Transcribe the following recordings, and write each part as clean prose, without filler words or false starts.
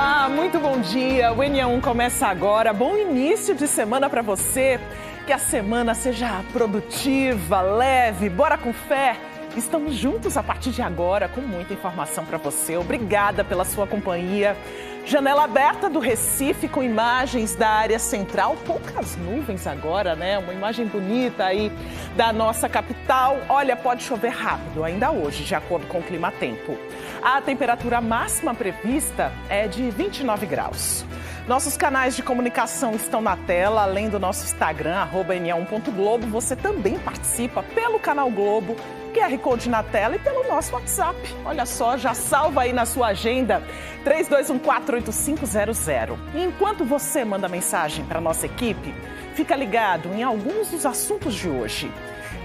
Olá, muito bom dia. O NE1 começa agora. Bom início de semana para você. Que a semana seja produtiva, leve, bora com fé. Estamos juntos a partir de agora com muita informação para você. Obrigada pela sua companhia. Janela aberta do Recife com imagens da área central. Poucas nuvens agora, né? Uma imagem bonita aí da nossa capital. Olha, pode chover rápido ainda hoje, de acordo com o clima-tempo. A temperatura máxima prevista é de 29 graus. Nossos canais de comunicação estão na tela, além do nosso Instagram, @ne1.globo. Você também participa pelo canal Globo, QR Code na tela e pelo nosso WhatsApp. Olha só, já salva aí na sua agenda, 32148500. E enquanto você manda mensagem para a nossa equipe, fica ligado em alguns dos assuntos de hoje.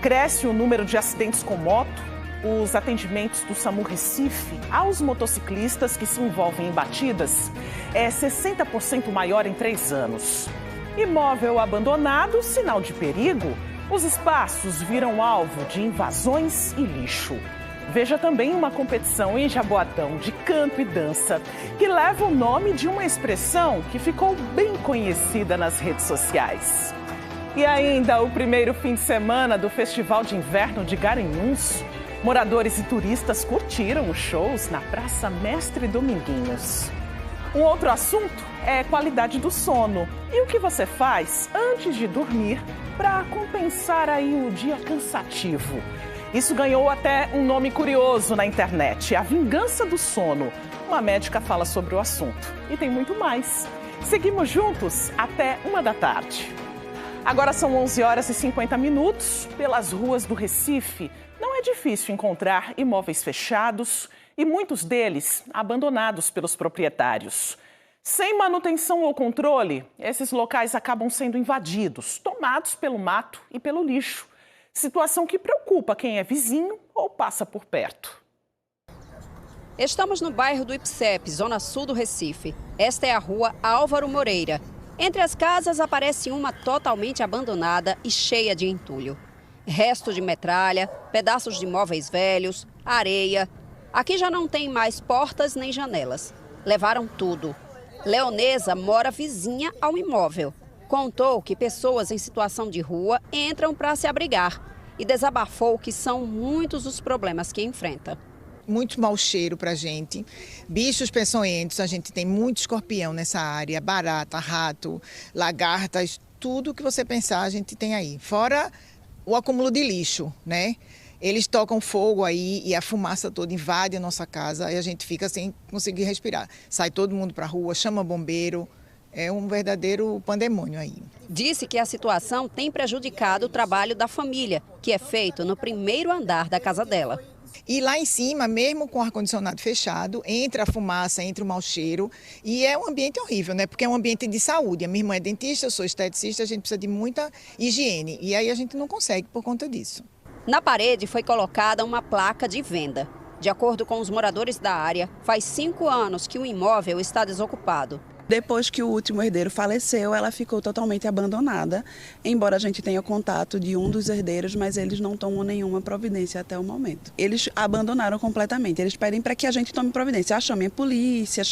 Cresce o número de acidentes com moto. Os atendimentos do SAMU Recife aos motociclistas que se envolvem em batidas é 60% maior em 3 anos. Imóvel abandonado, sinal de perigo. Os espaços viram alvo de invasões e lixo. Veja também uma competição em Jaboatão de canto e dança, que leva o nome de uma expressão que ficou bem conhecida nas redes sociais. E ainda o primeiro fim de semana do Festival de Inverno de Garanhuns. Moradores e turistas curtiram os shows na Praça Mestre Dominguinhos. Um outro assunto é qualidade do sono. E o que você faz antes de dormir para compensar aí o dia cansativo? Isso ganhou até um nome curioso na internet, a vingança do sono. Uma médica fala sobre o assunto. E tem muito mais. Seguimos juntos até 1h. Agora são 11h50 pelas ruas do Recife. Não é difícil encontrar imóveis fechados e muitos deles abandonados pelos proprietários. Sem manutenção ou controle, esses locais acabam sendo invadidos, tomados pelo mato e pelo lixo. Situação que preocupa quem é vizinho ou passa por perto. Estamos no bairro do Ipsep, zona sul do Recife. Esta é a rua Álvaro Moreira. Entre as casas aparece uma totalmente abandonada e cheia de entulho. Resto de metralha, pedaços de móveis velhos, areia. Aqui já não tem mais portas nem janelas. Levaram tudo. Leonesa mora vizinha ao imóvel. Contou que pessoas em situação de rua entram para se abrigar e desabafou que são muitos os problemas que enfrenta. Muito mau cheiro para a gente, bichos peçonhentos, a gente tem muito escorpião nessa área, barata, rato, lagartas, tudo que você pensar a gente tem aí. Fora o acúmulo de lixo, né? Eles tocam fogo aí e a fumaça toda invade a nossa casa e a gente fica sem conseguir respirar. Sai todo mundo para a rua, chama bombeiro, é um verdadeiro pandemônio aí. Disse que a situação tem prejudicado o trabalho da família, que é feito no primeiro andar da casa dela. E lá em cima, mesmo com o ar-condicionado fechado, entra a fumaça, entra o mau cheiro e é um ambiente horrível, né? Porque é um ambiente de saúde. A minha irmã é dentista, eu sou esteticista, a gente precisa de muita higiene e aí a gente não consegue por conta disso. Na parede foi colocada uma placa de venda. De acordo com os moradores da área, faz 5 anos que o imóvel está desocupado. Depois que o último herdeiro faleceu, ela ficou totalmente abandonada, embora a gente tenha contato de um dos herdeiros, mas eles não tomam nenhuma providência até o momento. Eles abandonaram completamente, eles pedem para que a gente tome providência, chamem a polícia,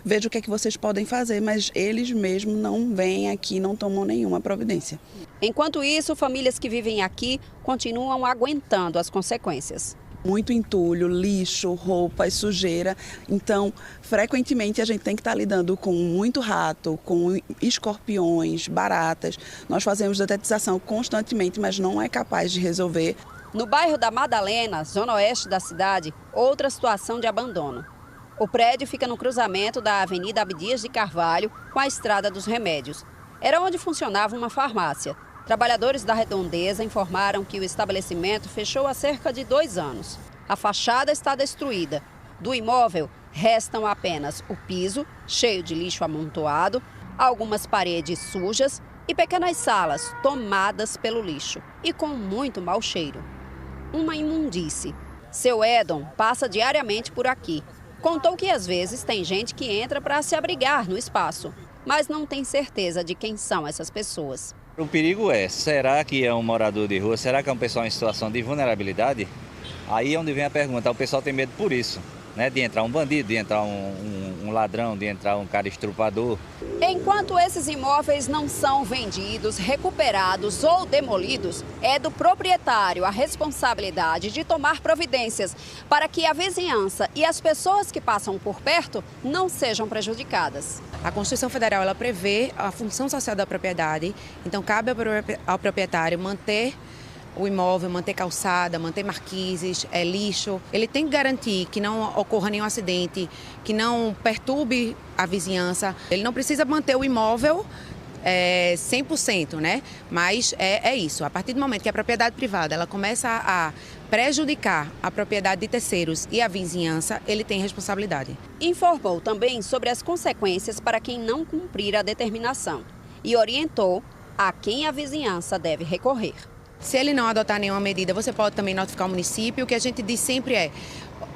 veja o que é que vocês podem fazer, mas eles mesmos não vêm aqui, não tomam nenhuma providência. Enquanto isso, famílias que vivem aqui continuam aguentando as consequências. Muito entulho, lixo, roupas, sujeira. Então, frequentemente a gente tem que estar lidando com muito rato, com escorpiões, baratas. Nós fazemos detetização constantemente, mas não é capaz de resolver. No bairro da Madalena, zona oeste da cidade, outra situação de abandono. O prédio fica no cruzamento da Avenida Abdias de Carvalho com a Estrada dos Remédios. Era onde funcionava uma farmácia. Trabalhadores da Redondeza informaram que o estabelecimento fechou há cerca de 2 anos. A fachada está destruída. Do imóvel, restam apenas o piso, cheio de lixo amontoado, algumas paredes sujas e pequenas salas tomadas pelo lixo e com muito mau cheiro. Uma imundície. Seu Edon passa diariamente por aqui. Contou que às vezes tem gente que entra para se abrigar no espaço, mas não tem certeza de quem são essas pessoas. O perigo é, será que é um morador de rua? Será que é um pessoal em situação de vulnerabilidade? Aí é onde vem a pergunta, o pessoal tem medo por isso, né? De entrar um bandido, de entrar um um ladrão, de entrar um cara estrupador. Enquanto esses imóveis não são vendidos, recuperados ou demolidos, é do proprietário a responsabilidade de tomar providências para que a vizinhança e as pessoas que passam por perto não sejam prejudicadas. A Constituição Federal ela prevê a função social da propriedade, então cabe ao proprietário manter o imóvel, manter calçada, manter marquises, lixo. Ele tem que garantir que não ocorra nenhum acidente, que não perturbe a vizinhança. Ele não precisa manter o imóvel 100%, né? Mas é isso. A partir do momento que a propriedade privada ela começa a prejudicar a propriedade de terceiros e a vizinhança, ele tem responsabilidade. Informou também sobre as consequências para quem não cumprir a determinação e orientou a quem a vizinhança deve recorrer. Se ele não adotar nenhuma medida, você pode também notificar o município. O que a gente diz sempre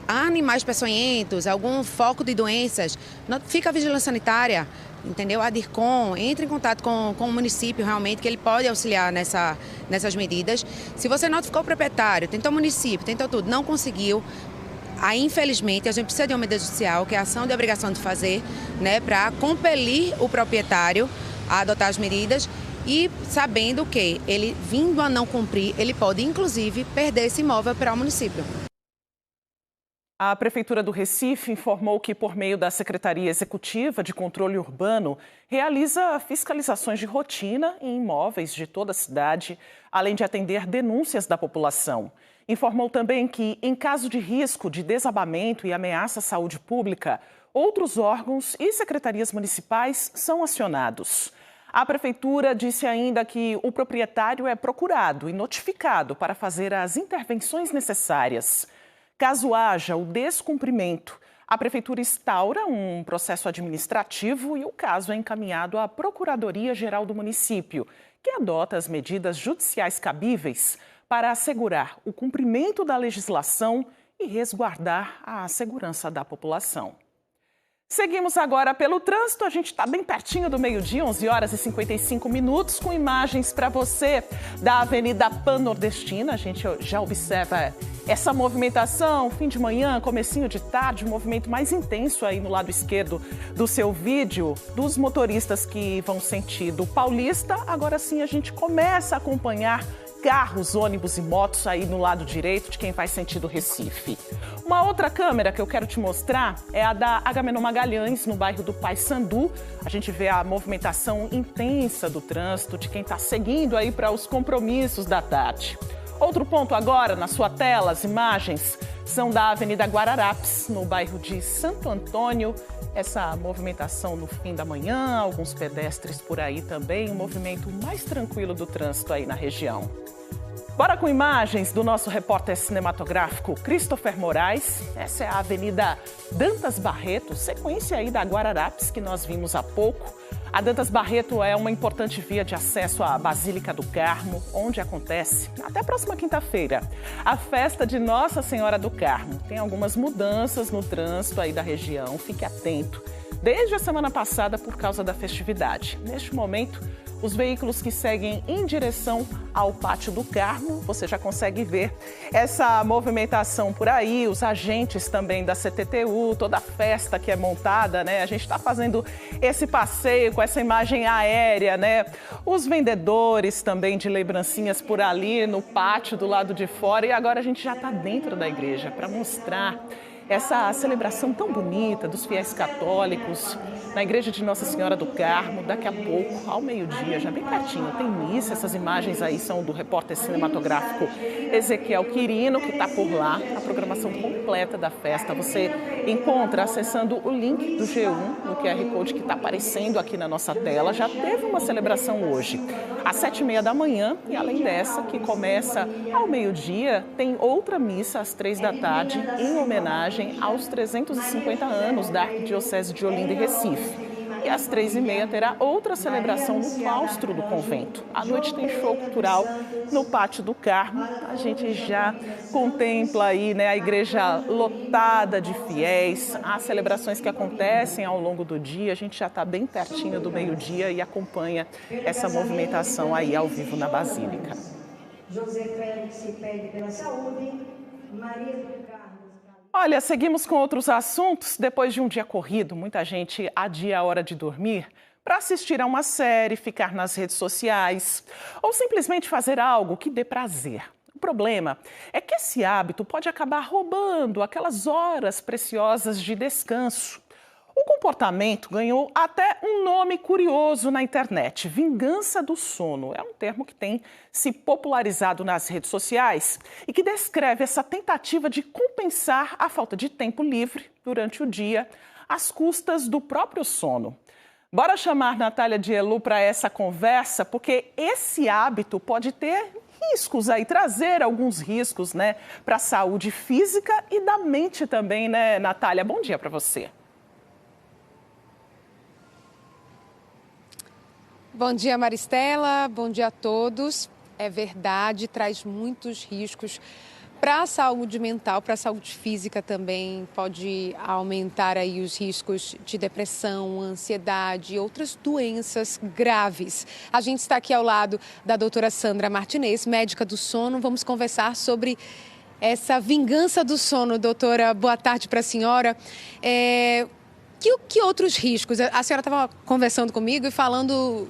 há animais peçonhentos, algum foco de doenças, notifica a vigilância sanitária, entendeu? A DIRCOM, entre em contato com o município realmente, que ele pode auxiliar nessas medidas. Se você notificou o proprietário, tentou o município, tentou tudo, não conseguiu, aí infelizmente a gente precisa de uma medida judicial, que é a ação de obrigação de fazer, né, para compelir o proprietário a adotar as medidas. E sabendo que ele, vindo a não cumprir, ele pode, inclusive, perder esse imóvel para o município. A Prefeitura do Recife informou que, por meio da Secretaria Executiva de Controle Urbano, realiza fiscalizações de rotina em imóveis de toda a cidade, além de atender denúncias da população. Informou também que, em caso de risco de desabamento e ameaça à saúde pública, outros órgãos e secretarias municipais são acionados. A Prefeitura disse ainda que o proprietário é procurado e notificado para fazer as intervenções necessárias. Caso haja o descumprimento, a Prefeitura instaura um processo administrativo e o caso é encaminhado à Procuradoria-Geral do município, que adota as medidas judiciais cabíveis para assegurar o cumprimento da legislação e resguardar a segurança da população. Seguimos agora pelo trânsito, a gente está bem pertinho do meio-dia, 11 horas e 55 minutos, com imagens para você da Avenida Pan-Nordestina. A gente já observa essa movimentação, fim de manhã, comecinho de tarde, um movimento mais intenso aí no lado esquerdo do seu vídeo, dos motoristas que vão sentido Paulista. Agora sim a gente começa a acompanhar carros, ônibus e motos aí no lado direito de quem vai sentido Recife. Uma outra câmera que eu quero te mostrar é a da Agamenon Magalhães, no bairro do Paissandu. A gente vê a movimentação intensa do trânsito de quem está seguindo aí para os compromissos da tarde. Outro ponto agora na sua tela, as imagens são da Avenida Guararapes, no bairro de Santo Antônio. Essa movimentação no fim da manhã, alguns pedestres por aí também, um movimento mais tranquilo do trânsito aí na região. Bora com imagens do nosso repórter cinematográfico Christopher Moraes. Essa é a Avenida Dantas Barreto, sequência aí da Guararapes que nós vimos há pouco. A Dantas Barreto é uma importante via de acesso à Basílica do Carmo, onde acontece, até a próxima quinta-feira, a festa de Nossa Senhora do Carmo. Tem algumas mudanças no trânsito aí da região, fique atento. Desde a semana passada, por causa da festividade. Neste momento, os veículos que seguem em direção ao Pátio do Carmo, você já consegue ver essa movimentação por aí, os agentes também da CTTU, toda a festa que é montada, né? A gente está fazendo esse passeio com essa imagem aérea, né? Os vendedores também de lembrancinhas por ali no pátio do lado de fora, e agora a gente já está dentro da igreja para mostrar essa celebração tão bonita dos fiéis católicos na Igreja de Nossa Senhora do Carmo. Daqui a pouco, ao meio-dia, já bem pertinho, tem missa. Essas imagens aí são do repórter cinematográfico Ezequiel Quirino, que está por lá. A programação completa da festa você encontra acessando o link do G1, no QR Code que está aparecendo aqui na nossa tela. Já teve uma celebração hoje, às 7h30 da manhã, e além dessa, que começa ao meio-dia, tem outra missa às 3 da tarde, em homenagem aos 350 anos da Arquidiocese de Olinda e Recife. E às 3h30 terá outra celebração no claustro do convento. À noite tem show cultural no Pátio do Carmo. A gente já contempla aí, né, a igreja lotada de fiéis, as celebrações que acontecem ao longo do dia. A gente já está bem pertinho do meio-dia e acompanha essa movimentação aí ao vivo na Basílica. José Félix se pede pela saúde, Maria do Carmo. Olha, seguimos com outros assuntos. Depois de um dia corrido, muita gente adia a hora de dormir para assistir a uma série, ficar nas redes sociais ou simplesmente fazer algo que dê prazer. O problema é que esse hábito pode acabar roubando aquelas horas preciosas de descanso. O comportamento ganhou até um nome curioso na internet: vingança do sono. É um termo que tem se popularizado nas redes sociais e que descreve essa tentativa de compensar a falta de tempo livre durante o dia às custas do próprio sono. Bora chamar Natália Dielu para essa conversa, porque esse hábito pode ter riscos aí, trazer alguns riscos, né, para a saúde física e da mente também, né, Natália? Bom dia para você. Bom dia, Maristela. Bom dia a todos. É verdade, traz muitos riscos para a saúde mental, para a saúde física também. Pode aumentar aí os riscos de depressão, ansiedade e outras doenças graves. A gente está aqui ao lado da doutora Sandra Martinez, médica do sono. Vamos conversar sobre essa vingança do sono. Doutora, boa tarde para a senhora. Que outros riscos? A senhora estava conversando comigo e falando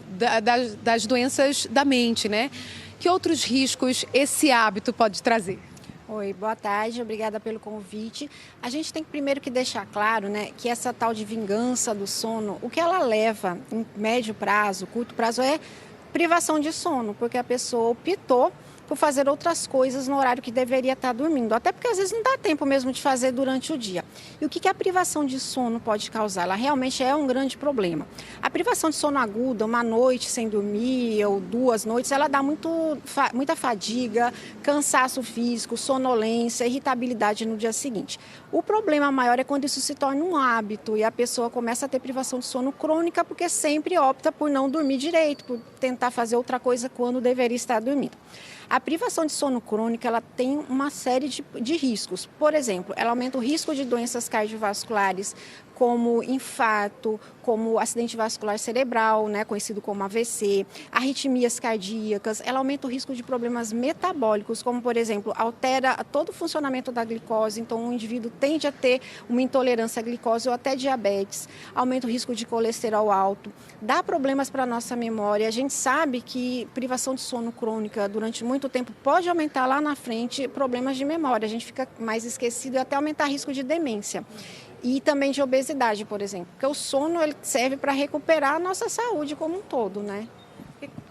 das doenças da mente, né? Que outros riscos esse hábito pode trazer? Oi, boa tarde, obrigada pelo convite. A gente tem que primeiro que deixar claro, né, que essa tal de vingança do sono, o que ela leva em médio prazo, curto prazo, é privação de sono, porque a pessoa optou por fazer outras coisas no horário que deveria estar dormindo. Até porque às vezes não dá tempo mesmo de fazer durante o dia. E o que a privação de sono pode causar? Ela realmente é um grande problema. A privação de sono aguda, uma noite sem dormir ou 2 noites, ela dá muita fadiga, cansaço físico, sonolência, irritabilidade no dia seguinte. O problema maior é quando isso se torna um hábito e a pessoa começa a ter privação de sono crônica porque sempre opta por não dormir direito, por tentar fazer outra coisa quando deveria estar dormindo. A privação de sono crônica, ela tem uma série de riscos. Por exemplo, ela aumenta o risco de doenças cardiovasculares, como infarto, como acidente vascular cerebral, né, conhecido como AVC, arritmias cardíacas. Ela aumenta o risco de problemas metabólicos, como, por exemplo, altera todo o funcionamento da glicose. Então, o indivíduo tende a ter uma intolerância à glicose ou até diabetes. Aumenta o risco de colesterol alto. Dá problemas para a nossa memória. A gente sabe que privação de sono crônica durante muito tempo pode aumentar lá na frente problemas de memória. A gente fica mais esquecido e até aumentar risco de demência. E também de obesidade, por exemplo. Porque o sono ele serve para recuperar a nossa saúde como um todo, né?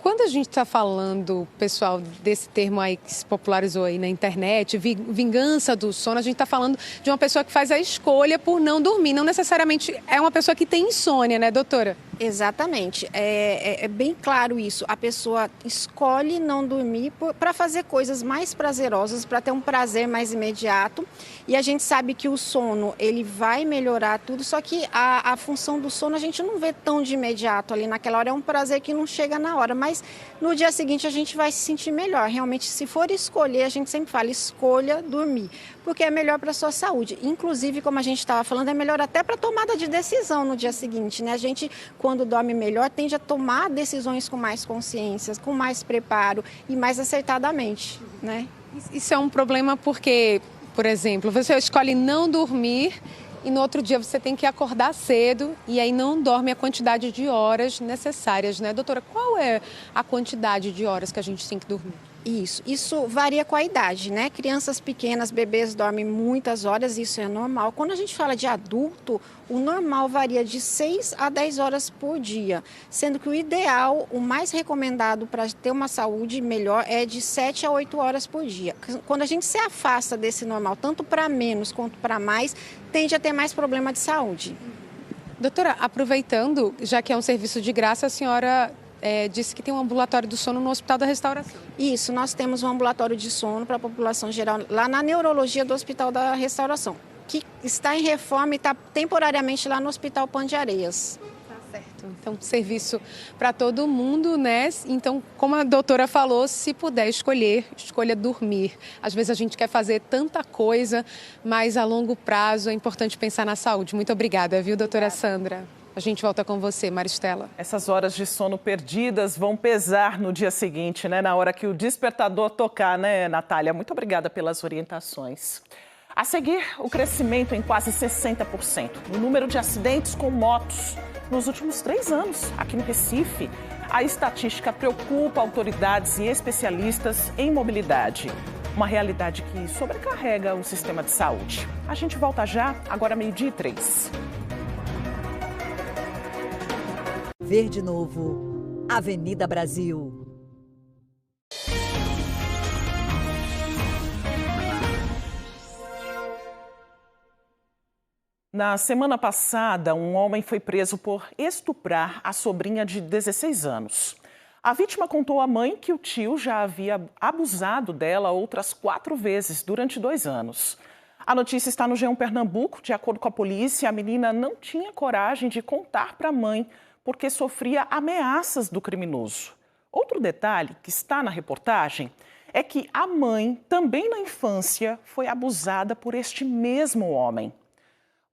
Quando a gente está falando, pessoal, desse termo aí que se popularizou aí na internet, vingança do sono, a gente está falando de uma pessoa que faz a escolha por não dormir. Não necessariamente é uma pessoa que tem insônia, né, doutora? Exatamente. É bem claro isso. A pessoa escolhe não dormir para fazer coisas mais prazerosas, para ter um prazer mais imediato. E a gente sabe que o sono, ele vai melhorar tudo, só que a função do sono a gente não vê tão de imediato ali naquela hora. É um prazer que não chega na hora, mas no dia seguinte a gente vai se sentir melhor. Realmente, se for escolher, a gente sempre fala, escolha dormir, porque é melhor para a sua saúde. Inclusive, como a gente estava falando, é melhor até para tomada de decisão no dia seguinte, né? A gente, quando dorme melhor, tende a tomar decisões com mais consciência, com mais preparo e mais acertadamente, né? Isso é um problema porque, por exemplo, você escolhe não dormir e no outro dia você tem que acordar cedo e aí não dorme a quantidade de horas necessárias, né? Doutora, qual é a quantidade de horas que a gente tem que dormir? Isso varia com a idade, né? Crianças pequenas, bebês dormem muitas horas, isso é normal. Quando a gente fala de adulto, o normal varia de 6 a 10 horas por dia, sendo que o ideal, o mais recomendado para ter uma saúde melhor é de 7 a 8 horas por dia. Quando a gente se afasta desse normal, tanto para menos quanto para mais, tende a ter mais problema de saúde. Doutora, aproveitando, já que é um serviço de graça, a senhora disse que tem um ambulatório do sono no Hospital da Restauração. Isso, nós temos um ambulatório de sono para a população geral lá na neurologia do Hospital da Restauração, que está em reforma e está temporariamente lá no Hospital Pan de Areias. Tá certo. Então, serviço para todo mundo, né? Então, como a doutora falou, se puder escolher, escolha dormir. Às vezes a gente quer fazer tanta coisa, mas a longo prazo é importante pensar na saúde. Muito obrigada, viu, doutora Sandra? A gente volta com você, Maristela. Essas horas de sono perdidas vão pesar no dia seguinte, né? Na hora que o despertador tocar, né, Natália? Muito obrigada pelas orientações. A seguir, o crescimento em quase 60% no número de acidentes com motos nos últimos 3 anos aqui no Recife. A estatística preocupa autoridades e especialistas em mobilidade. Uma realidade que sobrecarrega o sistema de saúde. A gente volta já, agora 12:03. Verde Novo, Avenida Brasil. Na semana passada, um homem foi preso por estuprar a sobrinha de 16 anos. A vítima contou à mãe que o tio já havia abusado dela outras 4 vezes durante 2 anos. A notícia está no G1 Pernambuco. De acordo com a polícia, a menina não tinha coragem de contar para a mãe porque sofria ameaças do criminoso. Outro detalhe que está na reportagem é que a mãe, também na infância, foi abusada por este mesmo homem.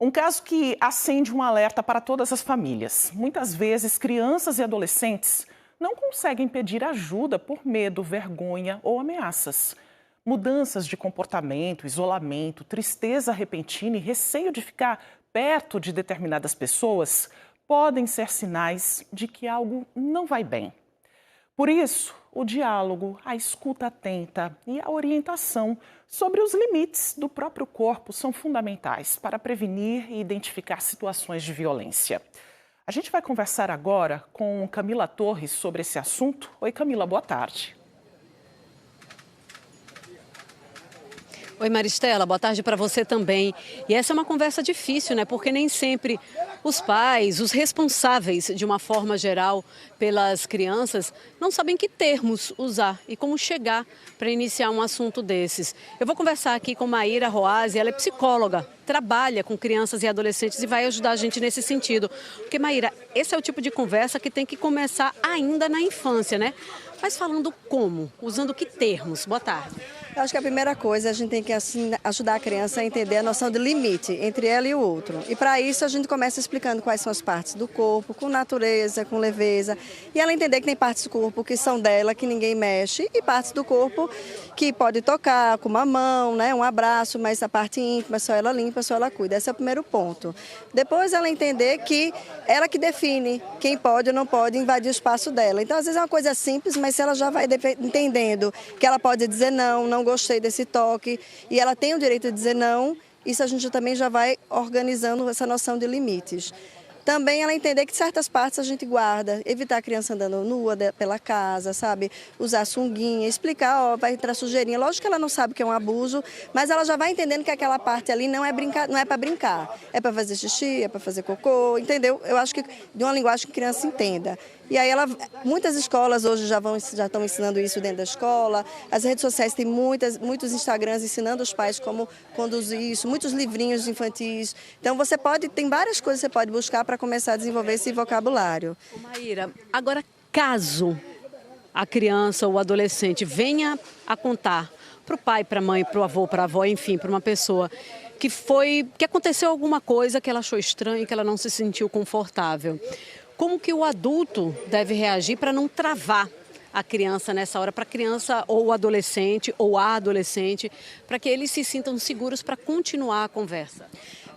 Um caso que acende um alerta para todas as famílias. Muitas vezes, crianças e adolescentes não conseguem pedir ajuda por medo, vergonha ou ameaças. Mudanças de comportamento, isolamento, tristeza repentina e receio de ficar perto de determinadas pessoas podem ser sinais de que algo não vai bem. Por isso, o diálogo, a escuta atenta e a orientação sobre os limites do próprio corpo são fundamentais para prevenir e identificar situações de violência. A gente vai conversar agora com Camila Torres sobre esse assunto. Oi, Camila, boa tarde. Oi, Maristela, boa tarde para você também. E essa é uma conversa difícil, né? Porque nem sempre os pais, os responsáveis, de uma forma geral, pelas crianças, não sabem que termos usar e como chegar para iniciar um assunto desses. Eu vou conversar aqui com Maíra Roazzi, ela é psicóloga, trabalha com crianças e adolescentes e vai ajudar a gente nesse sentido. Porque, Maíra, esse é o tipo de conversa que tem que começar ainda na infância, né? Mas falando como? Usando que termos? Boa tarde. Eu acho que a primeira coisa, a gente tem que ajudar a criança a entender a noção de limite entre ela e o outro. E para isso a gente começa explicando quais são as partes do corpo, com natureza, com leveza. E ela entender que tem partes do corpo que são dela, que ninguém mexe, e partes do corpo que pode tocar com uma mão, né, um abraço, mas a parte íntima, só ela limpa, só ela cuida. Esse é o primeiro ponto. Depois ela entender que ela que define quem pode ou não pode invadir o espaço dela. Então, às vezes é uma coisa simples, mas se ela já vai entendendo que ela pode dizer não gostei desse toque, e ela tem o direito de dizer não, isso a gente também já vai organizando essa noção de limites. Também ela entender que certas partes a gente guarda, evitar a criança andando nua pela casa, sabe? Usar sunguinha, explicar, ó, vai entrar sujeirinha. Lógico que ela não sabe que é um abuso, mas ela já vai entendendo que aquela parte ali não é para brincar, é para fazer xixi, é para fazer cocô, entendeu? Eu acho que de uma linguagem que a criança entenda. E aí muitas escolas hoje já estão ensinando isso dentro da escola. As redes sociais têm muitos Instagrams ensinando os pais como conduzir isso, muitos livrinhos infantis. Então tem várias coisas que você pode buscar para começar a desenvolver esse vocabulário. Maíra, agora caso a criança ou o adolescente venha a contar para o pai, para a mãe, para o avô, para a avó, enfim, para uma pessoa que aconteceu alguma coisa que ela achou estranha, que ela não se sentiu confortável. Como que o adulto deve reagir para não travar a criança nessa hora, para a criança ou o adolescente ou a adolescente, para que eles se sintam seguros para continuar a conversa?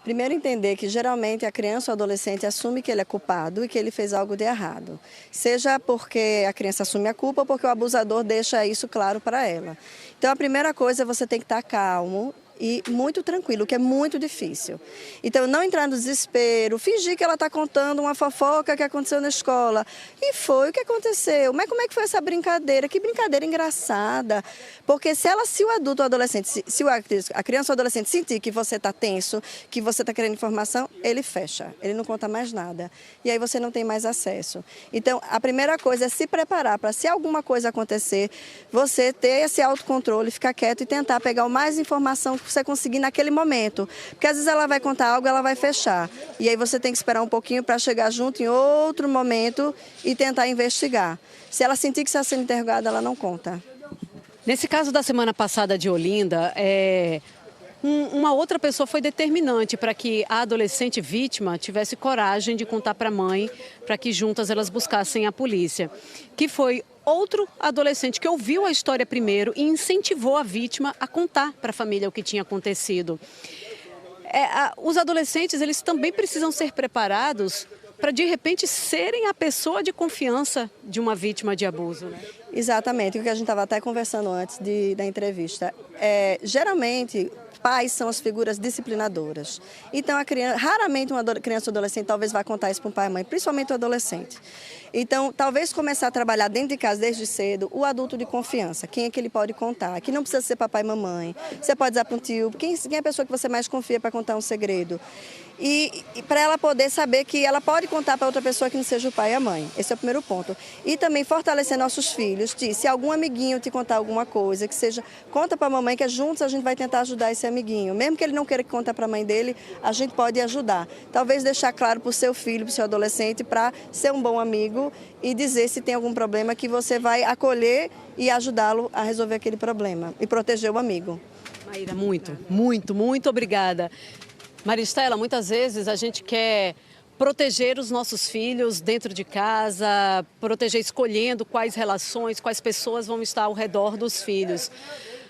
Primeiro entender que geralmente a criança ou o adolescente assume que ele é culpado e que ele fez algo de errado. Seja porque a criança assume a culpa ou porque o abusador deixa isso claro para ela. Então a primeira coisa é você tem que estar calmo e muito tranquilo, o que é muito difícil. Então, não entrar no desespero, fingir que ela está contando uma fofoca que aconteceu na escola. E foi o que aconteceu. Mas como é que foi essa brincadeira? Que brincadeira engraçada. Porque se o adulto ou adolescente, se a criança ou adolescente sentir que você está tenso, que você está querendo informação, ele fecha. Ele não conta mais nada. E aí você não tem mais acesso. Então, a primeira coisa é se preparar para, se alguma coisa acontecer, você ter esse autocontrole, ficar quieto e tentar pegar o mais informação que você conseguir naquele momento. Porque às vezes ela vai contar algo e ela vai fechar. E aí você tem que esperar um pouquinho para chegar junto em outro momento e tentar investigar. Se ela sentir que está sendo interrogada, ela não conta. Nesse caso da semana passada de Olinda, uma outra pessoa foi determinante para que a adolescente vítima tivesse coragem de contar para a mãe, para que juntas elas buscassem a polícia, que foi outro adolescente que ouviu a história primeiro e incentivou a vítima a contar para a família o que tinha acontecido. Os adolescentes, eles também precisam ser preparados para, de repente, serem a pessoa de confiança de uma vítima de abuso, né? Exatamente, o que a gente estava até conversando antes da entrevista. Geralmente, pais são as figuras disciplinadoras. Então, raramente uma criança ou adolescente talvez vá contar isso para um pai e mãe, principalmente o adolescente. Então, talvez começar a trabalhar dentro de casa desde cedo o adulto de confiança. Quem é que ele pode contar? Que não precisa ser papai e mamãe. Você pode dizer para um tio. Quem é a pessoa que você mais confia para contar um segredo? E para ela poder saber que ela pode contar para outra pessoa que não seja o pai e a mãe. Esse é o primeiro ponto. E também fortalecer nossos filhos. Se algum amiguinho te contar alguma coisa, que seja, conta para a mamãe, que juntos a gente vai tentar ajudar esse amiguinho. Mesmo que ele não queira que conte para a mãe dele, a gente pode ajudar. Talvez deixar claro para o seu filho, para o seu adolescente, para ser um bom amigo e dizer se tem algum problema que você vai acolher e ajudá-lo a resolver aquele problema e proteger o amigo. Maíra, muito obrigada. Maristela, muitas vezes a gente quer proteger os nossos filhos dentro de casa, proteger escolhendo quais relações, quais pessoas vão estar ao redor dos filhos.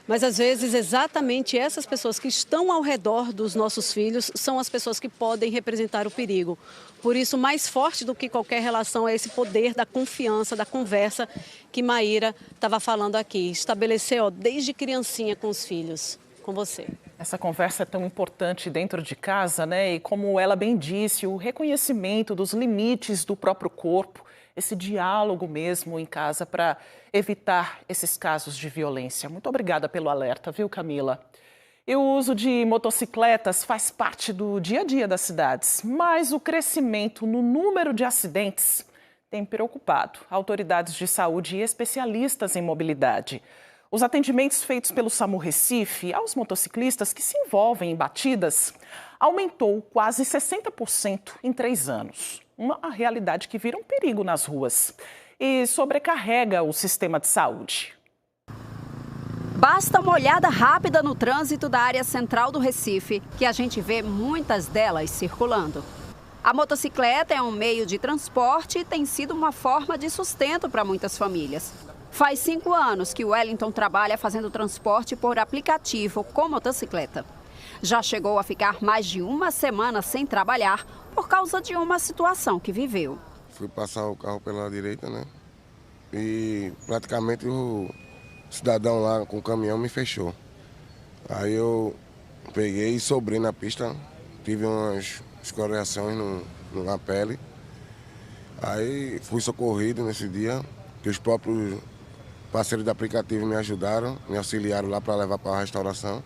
Mas, às vezes, exatamente essas pessoas que estão ao redor dos nossos filhos são as pessoas que podem representar o perigo. Por isso, mais forte do que qualquer relação é esse poder da confiança, da conversa que Maíra estava falando aqui. Estabelecer desde criancinha com os filhos. Com você. Essa conversa é tão importante dentro de casa, né? E como ela bem disse, o reconhecimento dos limites do próprio corpo, esse diálogo mesmo em casa para evitar esses casos de violência. Muito obrigada pelo alerta, viu, Camila? E o uso de motocicletas faz parte do dia a dia das cidades, mas o crescimento no número de acidentes tem preocupado autoridades de saúde e especialistas em mobilidade. Os atendimentos feitos pelo SAMU Recife aos motociclistas que se envolvem em batidas aumentou quase 60% em 3 anos. Uma realidade que vira um perigo nas ruas e sobrecarrega o sistema de saúde. Basta uma olhada rápida no trânsito da área central do Recife, que a gente vê muitas delas circulando. A motocicleta é um meio de transporte e tem sido uma forma de sustento para muitas famílias. Faz 5 anos que o Wellington trabalha fazendo transporte por aplicativo com motocicleta. Já chegou a ficar mais de 1 semana sem trabalhar por causa de uma situação que viveu. Fui passar o carro pela direita, né? E praticamente o cidadão lá com o caminhão me fechou. Aí eu peguei e sobrei na pista, tive umas escoriações na pele. Aí fui socorrido nesse dia, que os próprios parceiros do aplicativo me ajudaram, me auxiliaram lá para levar para a restauração.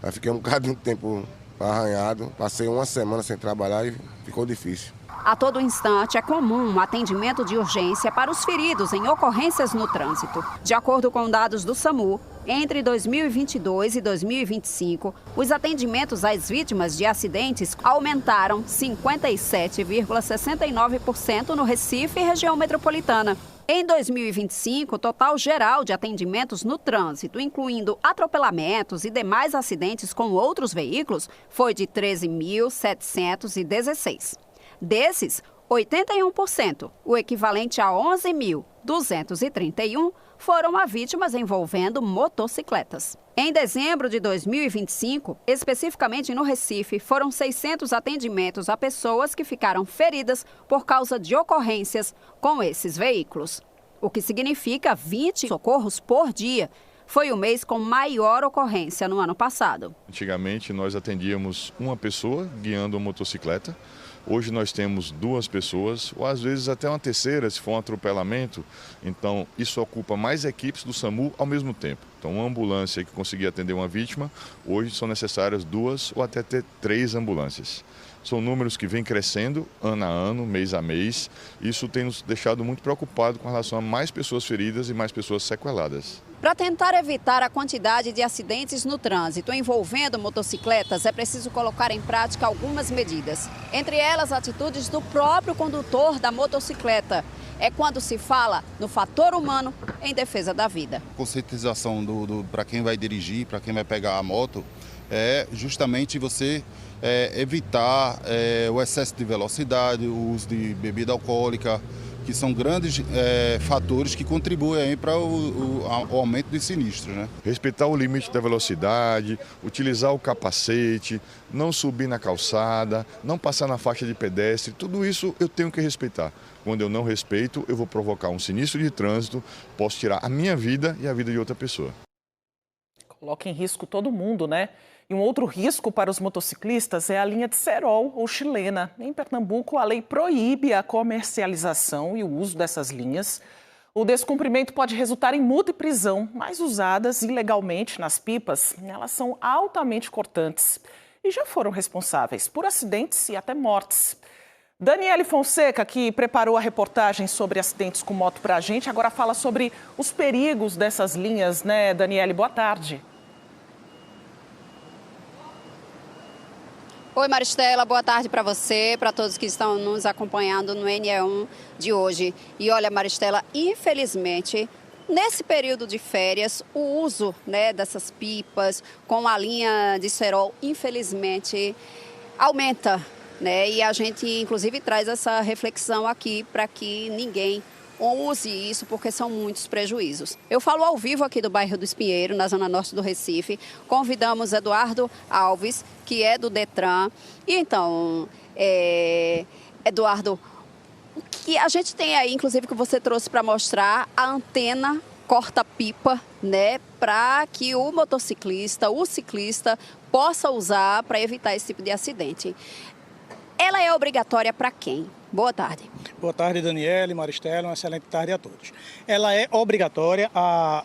Aí fiquei um bocado de tempo arranhado, passei 1 semana sem trabalhar e ficou difícil. A todo instante é comum um atendimento de urgência para os feridos em ocorrências no trânsito. De acordo com dados do SAMU, entre 2022 e 2025, os atendimentos às vítimas de acidentes aumentaram 57,69% no Recife e região metropolitana. Em 2025, o total geral de atendimentos no trânsito, incluindo atropelamentos e demais acidentes com outros veículos, foi de 13.716. Desses, 81%, o equivalente a 11.231, foram a vítimas envolvendo motocicletas. Em dezembro de 2025, especificamente no Recife, foram 600 atendimentos a pessoas que ficaram feridas por causa de ocorrências com esses veículos, o que significa 20 socorros por dia. Foi o mês com maior ocorrência no ano passado. Antigamente, nós atendíamos uma pessoa guiando uma motocicleta. Hoje nós temos 2 pessoas, ou às vezes até uma terceira, se for um atropelamento. Então, isso ocupa mais equipes do SAMU ao mesmo tempo. Então, uma ambulância que conseguir atender uma vítima, hoje são necessárias 2 ou até 3 ambulâncias. São números que vêm crescendo ano a ano, mês a mês. Isso tem nos deixado muito preocupados com relação a mais pessoas feridas e mais pessoas sequeladas. Para tentar evitar a quantidade de acidentes no trânsito envolvendo motocicletas, é preciso colocar em prática algumas medidas. Entre elas, atitudes do próprio condutor da motocicleta. É quando se fala no fator humano em defesa da vida. Conscientização para quem vai dirigir, para quem vai pegar a moto, é justamente você evitar o excesso de velocidade, o uso de bebida alcoólica, que são grandes fatores que contribuem para o aumento de sinistros, né? Respeitar o limite da velocidade, utilizar o capacete, não subir na calçada, não passar na faixa de pedestre, tudo isso eu tenho que respeitar. Quando eu não respeito, eu vou provocar um sinistro de trânsito, posso tirar a minha vida e a vida de outra pessoa. Coloca em risco todo mundo, né? E um outro risco para os motociclistas é a linha de cerol ou chilena. Em Pernambuco, a lei proíbe a comercialização e o uso dessas linhas. O descumprimento pode resultar em multa e prisão, mas usadas ilegalmente nas pipas, elas são altamente cortantes e já foram responsáveis por acidentes e até mortes. Daniele Fonseca, que preparou a reportagem sobre acidentes com moto para a gente, agora fala sobre os perigos dessas linhas, né, Daniele? Boa tarde. Oi, Maristela, boa tarde para você, para todos que estão nos acompanhando no NE1 de hoje. E olha, Maristela, infelizmente, nesse período de férias, o uso, né, dessas pipas com a linha de cerol, infelizmente, aumenta, né? E a gente, inclusive, traz essa reflexão aqui para que ninguém use isso, porque são muitos prejuízos. Eu falo ao vivo aqui do bairro do Espinheiro, na zona norte do Recife. Convidamos Eduardo Alves, que é do Detran. E então, Eduardo, o que a gente tem aí, inclusive, que você trouxe para mostrar, a antena corta-pipa, né, para que o motociclista, o ciclista, possa usar para evitar esse tipo de acidente. Ela é obrigatória para quem? Boa tarde. Boa tarde, Daniele, Maristela, uma excelente tarde a todos. Ela é obrigatória,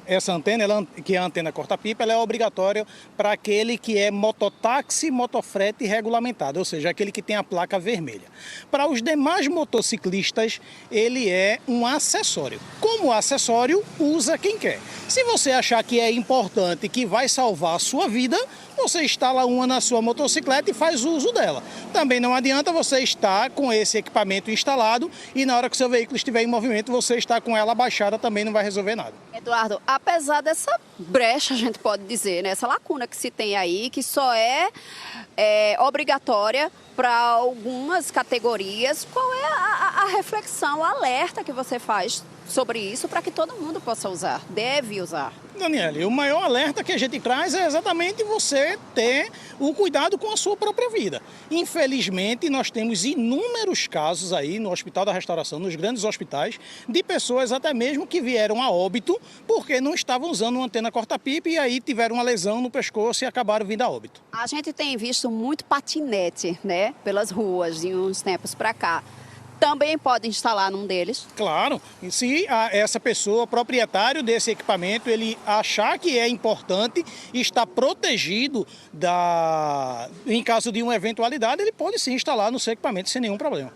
essa antena, que é a antena corta-pipa, ela é obrigatória para aquele que é mototáxi, motofrete regulamentado, ou seja, aquele que tem a placa vermelha. Para os demais motociclistas, ele é um acessório. Como acessório, usa quem quer. Se você achar que é importante, que vai salvar a sua vida, você instala uma na sua motocicleta e faz uso dela. Também não adianta você estar com esse equipamento instalado e na hora que o seu veículo estiver em movimento, você estar com ela abaixada, também não vai resolver nada. Eduardo, apesar dessa brecha, a gente pode dizer, né, essa lacuna que se tem aí, que só é obrigatória para algumas categorias, qual é a reflexão, o alerta que você faz sobre isso para que todo mundo possa usar, deve usar? Daniele, o maior alerta que a gente traz é exatamente você ter o cuidado com a sua própria vida. Infelizmente, nós temos inúmeros casos aí no Hospital da Restauração, nos grandes hospitais, de pessoas até mesmo que vieram a óbito porque não estavam usando uma antena corta-pipa e aí tiveram uma lesão no pescoço e acabaram vindo a óbito. A gente tem visto muito patinete, né, pelas ruas de uns tempos para cá. Também pode instalar num deles? Claro, e se essa pessoa, proprietário desse equipamento, ele achar que é importante e está protegido em caso de uma eventualidade, ele pode sim instalar no seu equipamento sem nenhum problema.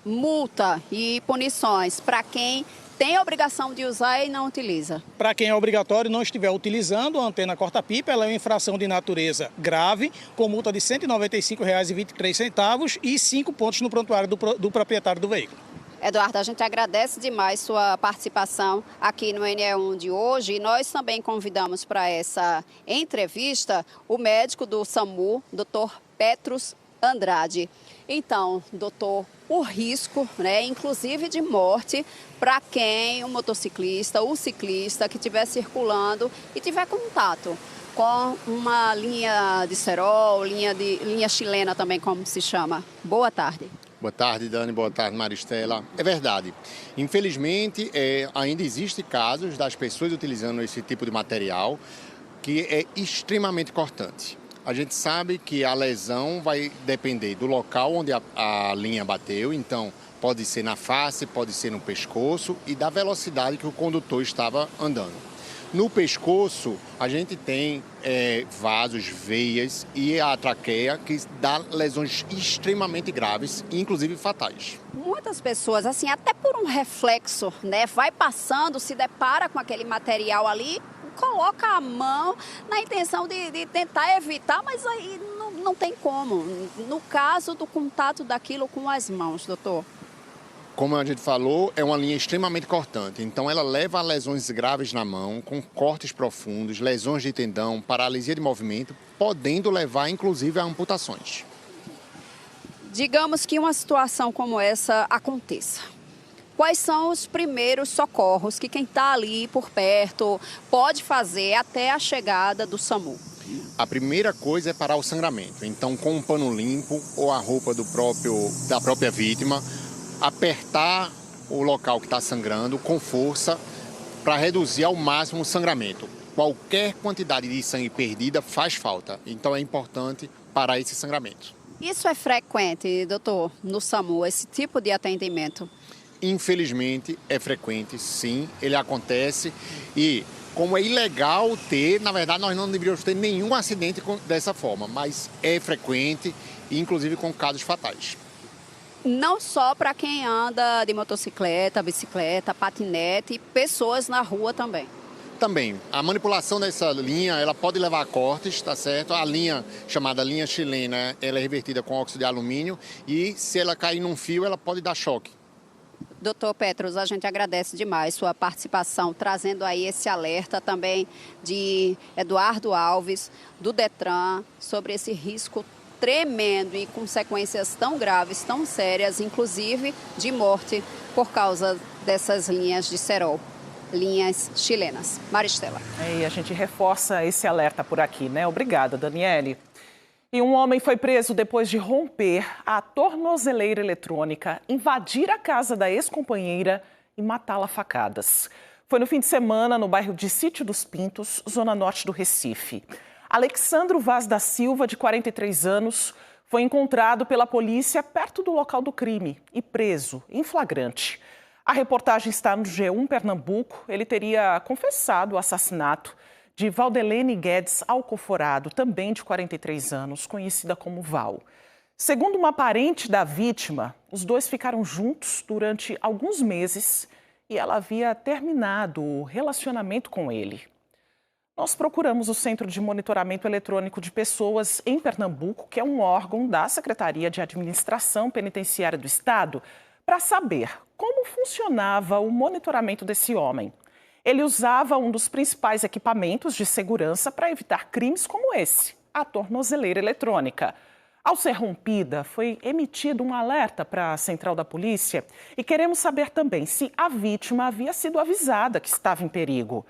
Multa e punições para quem tem a obrigação de usar e não utiliza? Para quem é obrigatório e não estiver utilizando a antena corta-pipa, ela é uma infração de natureza grave, com multa de R$ 195,23 e 5 pontos no prontuário do proprietário do veículo. Eduardo, a gente agradece demais sua participação aqui no NE1 de hoje e nós também convidamos para essa entrevista o médico do SAMU, Dr. Petrus Andrade. Então, doutor, o risco, né, inclusive de morte, para quem, o motociclista, o ciclista que estiver circulando e tiver contato com uma linha de cerol, linha chilena também, como se chama. Boa tarde. Boa tarde, Dani. Boa tarde, Maristela. É verdade. Infelizmente, ainda existem casos das pessoas utilizando esse tipo de material que é extremamente cortante. A gente sabe que a lesão vai depender do local onde a linha bateu, então pode ser na face, pode ser no pescoço e da velocidade que o condutor estava andando. No pescoço, a gente tem vasos, veias e a traqueia que dá lesões extremamente graves, inclusive fatais. Muitas pessoas, assim, até por um reflexo, né, vai passando, se depara com aquele material ali, coloca a mão na intenção de tentar evitar, mas aí não tem como. No caso do contato daquilo com as mãos, doutor. Como a gente falou, é uma linha extremamente cortante. Então, ela leva a lesões graves na mão, com cortes profundos, lesões de tendão, paralisia de movimento, podendo levar, inclusive, a amputações. Digamos que uma situação como essa aconteça. Quais são os primeiros socorros que quem está ali por perto pode fazer até a chegada do SAMU? A primeira coisa é parar o sangramento. Então, com um pano limpo ou a roupa da própria vítima, apertar o local que está sangrando com força para reduzir ao máximo o sangramento. Qualquer quantidade de sangue perdida faz falta, então é importante parar esse sangramento. Isso é frequente, doutor, no SAMU, esse tipo de atendimento? Infelizmente é frequente, sim, ele acontece e como é ilegal ter, na verdade nós não deveríamos ter nenhum acidente dessa forma, mas é frequente, inclusive com casos fatais. Não só para quem anda de motocicleta, bicicleta, patinete, pessoas na rua também. Também, a manipulação dessa linha, ela pode levar a cortes, tá certo? A linha, chamada linha chilena, ela é revertida com óxido de alumínio e se ela cair num fio, ela pode dar choque. Doutor Petros, a gente agradece demais sua participação, trazendo aí esse alerta também de Eduardo Alves, do Detran, sobre esse risco tremendo e consequências tão graves, tão sérias, inclusive de morte por causa dessas linhas de cerol, linhas chilenas. Maristela. E a gente reforça esse alerta por aqui, né? Obrigada, Daniele. E um homem foi preso depois de romper a tornozeleira eletrônica, invadir a casa da ex-companheira e matá-la a facadas. Foi no fim de semana no bairro de Sítio dos Pintos, zona norte do Recife. Alexandro Vaz da Silva, de 43 anos, foi encontrado pela polícia perto do local do crime e preso em flagrante. A reportagem está no G1 Pernambuco. Ele teria confessado o assassinato de Valdelene Guedes Alcoforado, também de 43 anos, conhecida como Val. Segundo uma parente da vítima, os dois ficaram juntos durante alguns meses e ela havia terminado o relacionamento com ele. Nós procuramos o Centro de Monitoramento Eletrônico de Pessoas em Pernambuco, que é um órgão da Secretaria de Administração Penitenciária do Estado, para saber como funcionava o monitoramento desse homem. Ele usava um dos principais equipamentos de segurança para evitar crimes como esse, a tornozeleira eletrônica. Ao ser rompida, foi emitido um alerta para a central da polícia e queremos saber também se a vítima havia sido avisada que estava em perigo.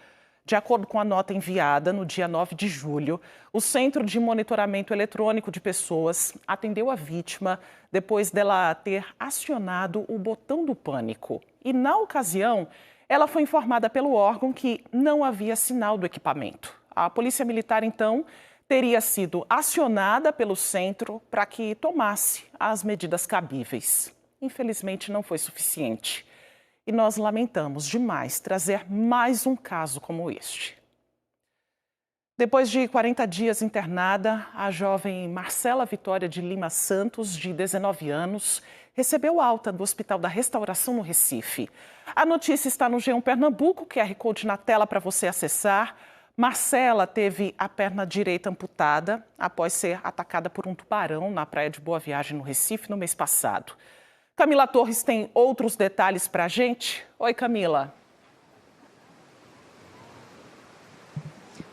De acordo com a nota enviada no dia 9 de julho, o Centro de Monitoramento Eletrônico de Pessoas atendeu a vítima depois dela ter acionado o botão do pânico. E, na ocasião, ela foi informada pelo órgão que não havia sinal do equipamento. A Polícia Militar, então, teria sido acionada pelo centro para que tomasse as medidas cabíveis. Infelizmente, não foi suficiente. E nós lamentamos demais trazer mais um caso como este. Depois de 40 dias internada, a jovem Marcela Vitória de Lima Santos, de 19 anos, recebeu alta do Hospital da Restauração no Recife. A notícia está no G1 Pernambuco, QR Code na tela para você acessar. Marcela teve a perna direita amputada após ser atacada por um tubarão na praia de Boa Viagem, no Recife, no mês passado. Camila Torres tem outros detalhes para a gente. Oi, Camila.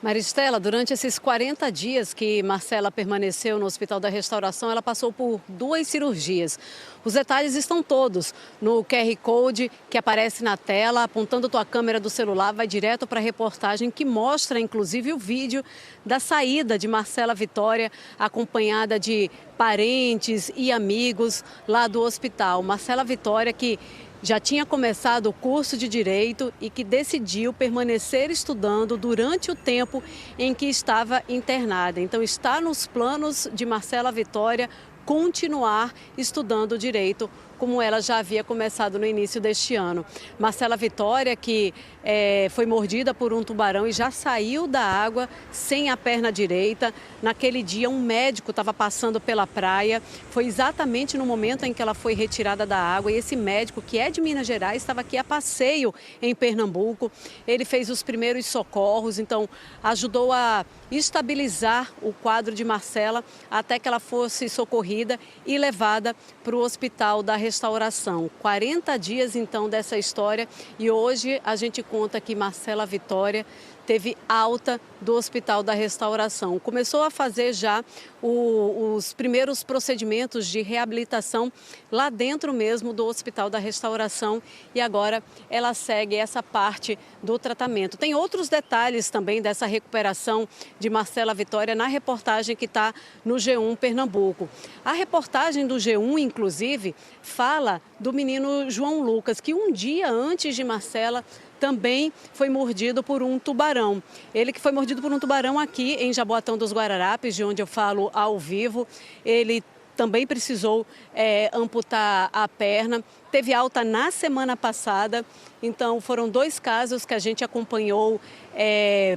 Maristela, durante esses 40 dias que Marcela permaneceu no Hospital da Restauração, ela passou por 2 cirurgias. Os detalhes estão todos no QR Code que aparece na tela, apontando tua câmera do celular, vai direto para a reportagem que mostra, inclusive, o vídeo da saída de Marcela Vitória, acompanhada de parentes e amigos lá do hospital. Marcela Vitória, que já tinha começado o curso de Direito e que decidiu permanecer estudando durante o tempo em que estava internada. Então, está nos planos de Marcela Vitória continuar estudando Direito, como ela já havia começado no início deste ano. Marcela Vitória, que foi mordida por um tubarão e já saiu da água sem a perna direita. Naquele dia, um médico estava passando pela praia. Foi exatamente no momento em que ela foi retirada da água. E esse médico, que é de Minas Gerais, estava aqui a passeio em Pernambuco. Ele fez os primeiros socorros, então ajudou a estabilizar o quadro de Marcela até que ela fosse socorrida e levada para o Hospital da Restauração Restauração. 40 dias, então, dessa história e hoje a gente conta que Marcela Vitória teve alta do Hospital da Restauração. Começou a fazer já os primeiros procedimentos de reabilitação lá dentro mesmo do Hospital da Restauração e agora ela segue essa parte do tratamento. Tem outros detalhes também dessa recuperação de Marcela Vitória na reportagem que está no G1 Pernambuco. A reportagem do G1, inclusive, fala do menino João Lucas, que um dia antes de Marcela também foi mordido por um tubarão. Ele que foi mordido por um tubarão aqui em Jaboatão dos Guararapes, de onde eu falo ao vivo. Ele também precisou amputar a perna. Teve alta na semana passada. Então, foram 2 casos que a gente acompanhou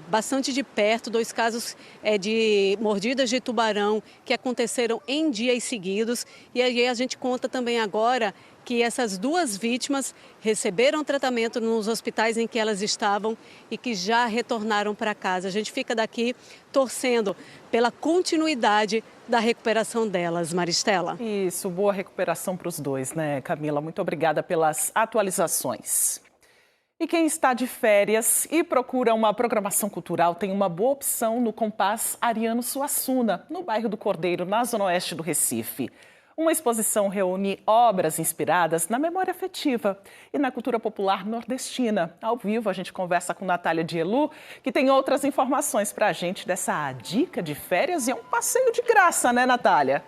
bastante de perto, 2 casos de mordidas de tubarão que aconteceram em dias seguidos. E aí a gente conta também agora que essas 2 vítimas receberam tratamento nos hospitais em que elas estavam e que já retornaram para casa. A gente fica daqui torcendo pela continuidade da recuperação delas, Maristela. Isso, boa recuperação para os 2, né, Camila? Muito obrigada pelas atualizações. E quem está de férias e procura uma programação cultural tem uma boa opção no Compass Ariano Suassuna, no bairro do Cordeiro, na zona oeste do Recife. Uma exposição reúne obras inspiradas na memória afetiva e na cultura popular nordestina. Ao vivo, a gente conversa com Natália Dielu, que tem outras informações para a gente dessa dica de férias e é um passeio de graça, né, Natália?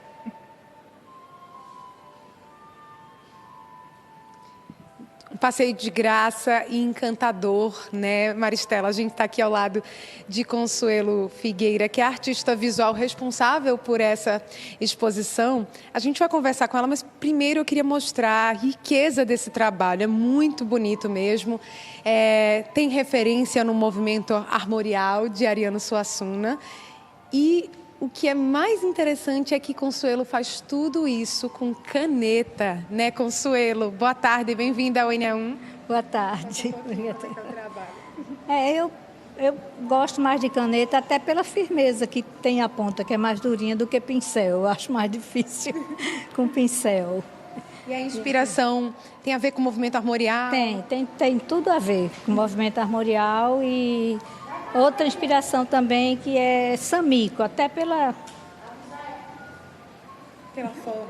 Um passeio de graça e encantador, né, Maristela? A gente está aqui ao lado de Consuelo Figueira, que é a artista visual responsável por essa exposição. A gente vai conversar com ela, mas primeiro eu queria mostrar a riqueza desse trabalho. É muito bonito mesmo. Tem referência no movimento armorial de Ariano Suassuna. E o que é mais interessante é que Consuelo faz tudo isso com caneta, né, Consuelo? Boa tarde, bem-vinda ao NA1. Boa tarde. Eu gosto mais de caneta, até pela firmeza que tem a ponta, que é mais durinha do que pincel. Eu acho mais difícil com pincel. E a inspiração tem a ver com o movimento armorial? Tem tudo a ver com o movimento armorial e outra inspiração também que é samico, até pela forma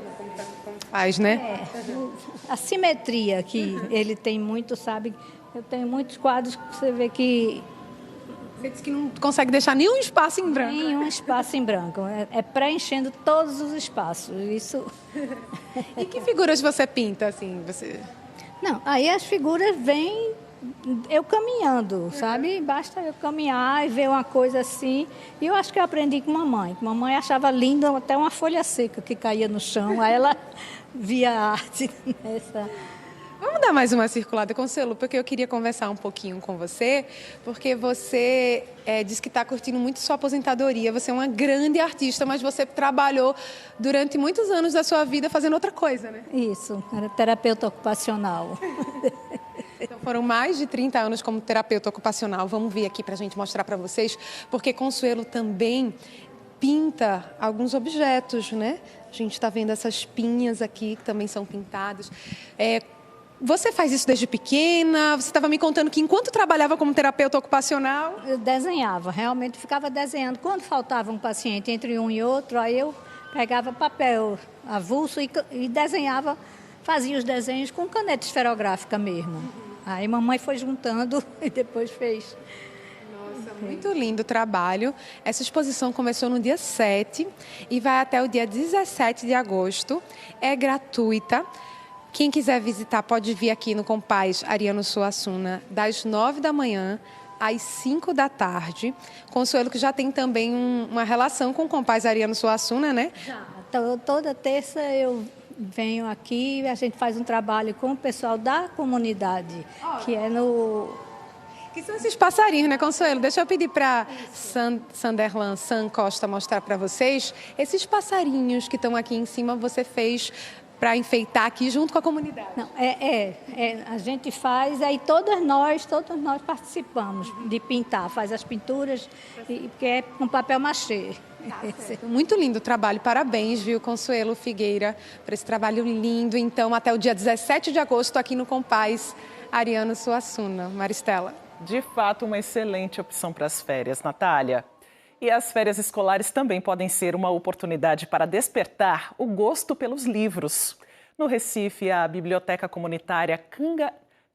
como faz, né? A simetria que ele tem muito, sabe? Eu tenho muitos quadros que você vê que... Você disse que não consegue deixar nenhum espaço em branco. Nenhum espaço em branco. É preenchendo todos os espaços. Isso. E que figuras você pinta, assim? Não, aí as figuras vêm eu caminhando, sabe? Basta eu caminhar e ver uma coisa assim. E eu acho que eu aprendi com mamãe. Mamãe achava lindo até uma folha seca que caía no chão. Aí ela via a arte nessa... Vamos dar mais uma circulada, Consuelo, porque eu queria conversar um pouquinho com você, porque você disse que está curtindo muito sua aposentadoria. Você é uma grande artista, mas você trabalhou durante muitos anos da sua vida fazendo outra coisa, né? Isso, era terapeuta ocupacional. Então, foram mais de 30 anos como terapeuta ocupacional. Vamos vir aqui para a gente mostrar para vocês, porque Consuelo também pinta alguns objetos, né? A gente está vendo essas pinhas aqui, que também são pintadas. Você faz isso desde pequena? Você estava me contando que enquanto trabalhava como terapeuta ocupacional... Eu desenhava, realmente ficava desenhando. Quando faltava um paciente entre um e outro, aí eu pegava papel avulso e desenhava, fazia os desenhos com caneta esferográfica mesmo. Aí mamãe foi juntando e depois fez. Nossa, muito lindo o trabalho. Essa exposição começou no dia 7 e vai até o dia 17 de agosto. É gratuita. Quem quiser visitar pode vir aqui no Compass Ariano Suassuna das 9 da manhã às 5 da tarde. Consuelo, que já tem também uma relação com o Compass Ariano Suassuna, né? Já. Toda terça eu venho aqui e a gente faz um trabalho com o pessoal da comunidade, que é no... Que são esses passarinhos, né, Consuelo? Deixa eu pedir para Sanderlan San Costa mostrar para vocês. Esses passarinhos que estão aqui em cima, você fez para enfeitar aqui junto com a comunidade. Não, a gente faz, aí todos nós participamos de pintar, faz as pinturas, porque é com papel machê. Muito lindo o trabalho, parabéns, viu, Consuelo Figueira, por esse trabalho lindo. Então, até o dia 17 de agosto, aqui no Compaz, Ariano Suassuna. Maristela. De fato, uma excelente opção para as férias, Natália. E as férias escolares também podem ser uma oportunidade para despertar o gosto pelos livros. No Recife, a Biblioteca Comunitária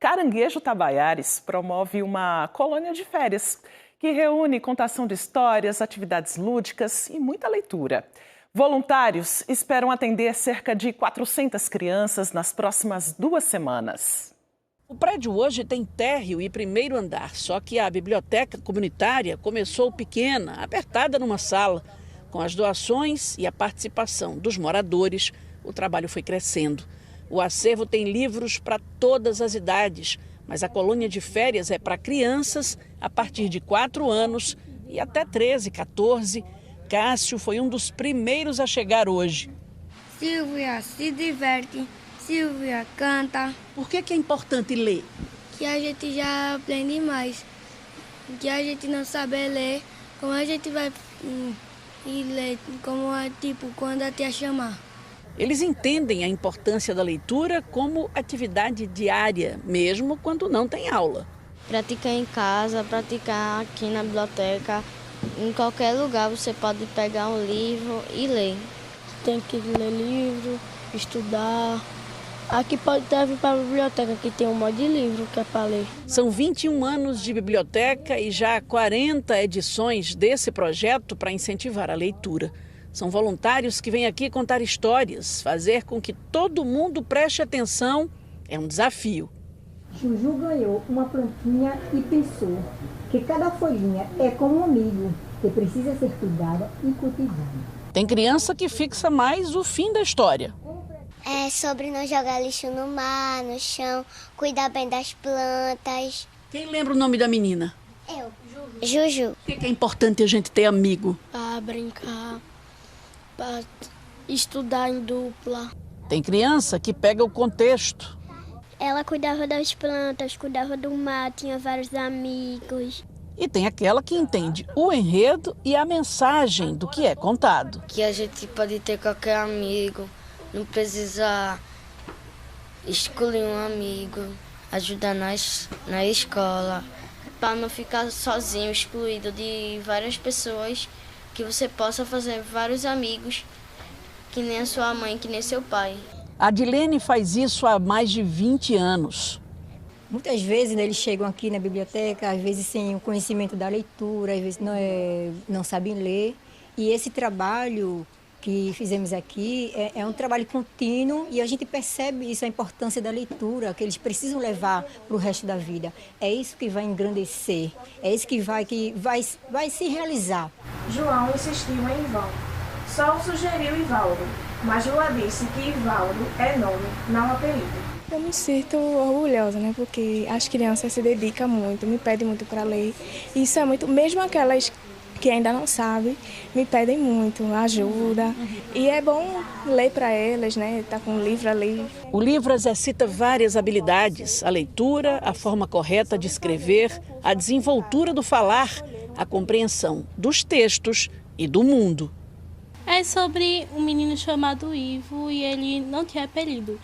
Caranguejo Tabaiares promove uma colônia de férias que reúne contação de histórias, atividades lúdicas e muita leitura. Voluntários esperam atender cerca de 400 crianças nas próximas 2 semanas. O prédio hoje tem térreo e primeiro andar, só que a biblioteca comunitária começou pequena, apertada numa sala. Com as doações e a participação dos moradores, o trabalho foi crescendo. O acervo tem livros para todas as idades, mas a colônia de férias é para crianças a partir de 4 anos e até 13, 14. Cássio foi um dos primeiros a chegar hoje. Silvia se diverte, Silvia canta. Por que é importante ler? Que a gente já aprende mais. Que a gente não sabe ler, como a gente vai ler, como tipo quando a tia chamar. Eles entendem a importância da leitura como atividade diária, mesmo quando não tem aula. Praticar em casa, praticar aqui na biblioteca, em qualquer lugar você pode pegar um livro e ler. Tem que ler livro, estudar. Aqui pode vir para a biblioteca, que tem um monte de livro que é para ler. São 21 anos de biblioteca e já 40 edições desse projeto para incentivar a leitura. São voluntários que vêm aqui contar histórias, fazer com que todo mundo preste atenção é um desafio. Juju ganhou uma plantinha e pensou que cada folhinha é como um amigo, que precisa ser cuidada e cultivada. Tem criança que fixa mais o fim da história. É sobre não jogar lixo no mar, no chão, cuidar bem das plantas. Quem lembra o nome da menina? Eu. Juju. Por que é importante a gente ter amigo? Para brincar, para estudar em dupla. Tem criança que pega o contexto. Ela cuidava das plantas, cuidava do mar, tinha vários amigos. E tem aquela que entende o enredo e a mensagem do que é contado. Que a gente pode ter qualquer amigo, não precisa escolher um amigo, ajudar na escola, para não ficar sozinho, excluído de várias pessoas, que você possa fazer vários amigos, que nem a sua mãe, que nem seu pai. A Dilene faz isso há mais de 20 anos. Muitas vezes eles chegam aqui na biblioteca, às vezes sem o conhecimento da leitura, às vezes não sabem ler. E esse trabalho que fizemos aqui é um trabalho contínuo e a gente percebe isso, a importância da leitura, que eles precisam levar para o resto da vida. É isso que vai engrandecer, é isso que vai se realizar. João insistiu em vão. Só sugeriu Ivaldo, mas Lua disse que Ivaldo é nome, não apelido. Eu me sinto orgulhosa, né? Porque as crianças se dedicam muito, me pedem muito para ler. Isso é muito, mesmo aquelas que ainda não sabem, me pedem muito, ajuda. E é bom ler para elas, né? Tá com um livro ali. O livro exercita várias habilidades: a leitura, a forma correta de escrever, a desenvoltura do falar, a compreensão dos textos e do mundo. É sobre um menino chamado Ivo e ele não tinha apelido.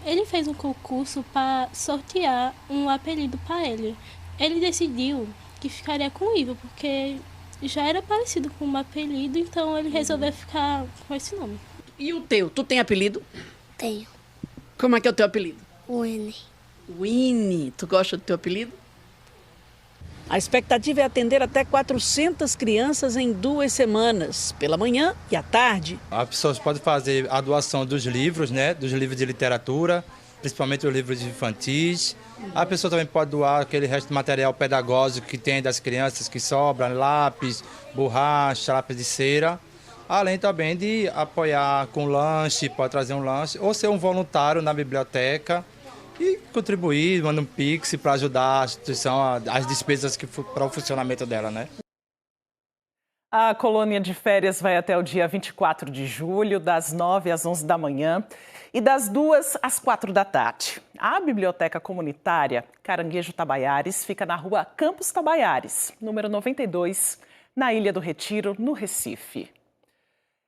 Ele fez um concurso para sortear um apelido para ele. Ele decidiu que ficaria com Ivo, porque já era parecido com um apelido, então ele resolveu ficar com esse nome. E o teu? Tu tem apelido? Tenho. Como é que é o teu apelido? Winnie. Winnie. Tu gosta do teu apelido? A expectativa é atender até 400 crianças em 2 semanas, pela manhã e à tarde. As pessoas podem fazer a doação dos livros, né? Dos livros de literatura, principalmente os livros infantis. A pessoa também pode doar aquele resto de material pedagógico que tem das crianças que sobra, lápis, borracha, lápis de cera. Além também de apoiar com lanche, pode trazer um lanche, ou ser um voluntário na biblioteca e contribuir, manda um Pix para ajudar a instituição, as despesas para o funcionamento dela, né? A colônia de férias vai até o dia 24 de julho, das 9 às 11 da manhã e das 2 às 4 da tarde. A Biblioteca Comunitária Caranguejo Tabaiares fica na rua Campos Tabaiares, número 92, na Ilha do Retiro, no Recife.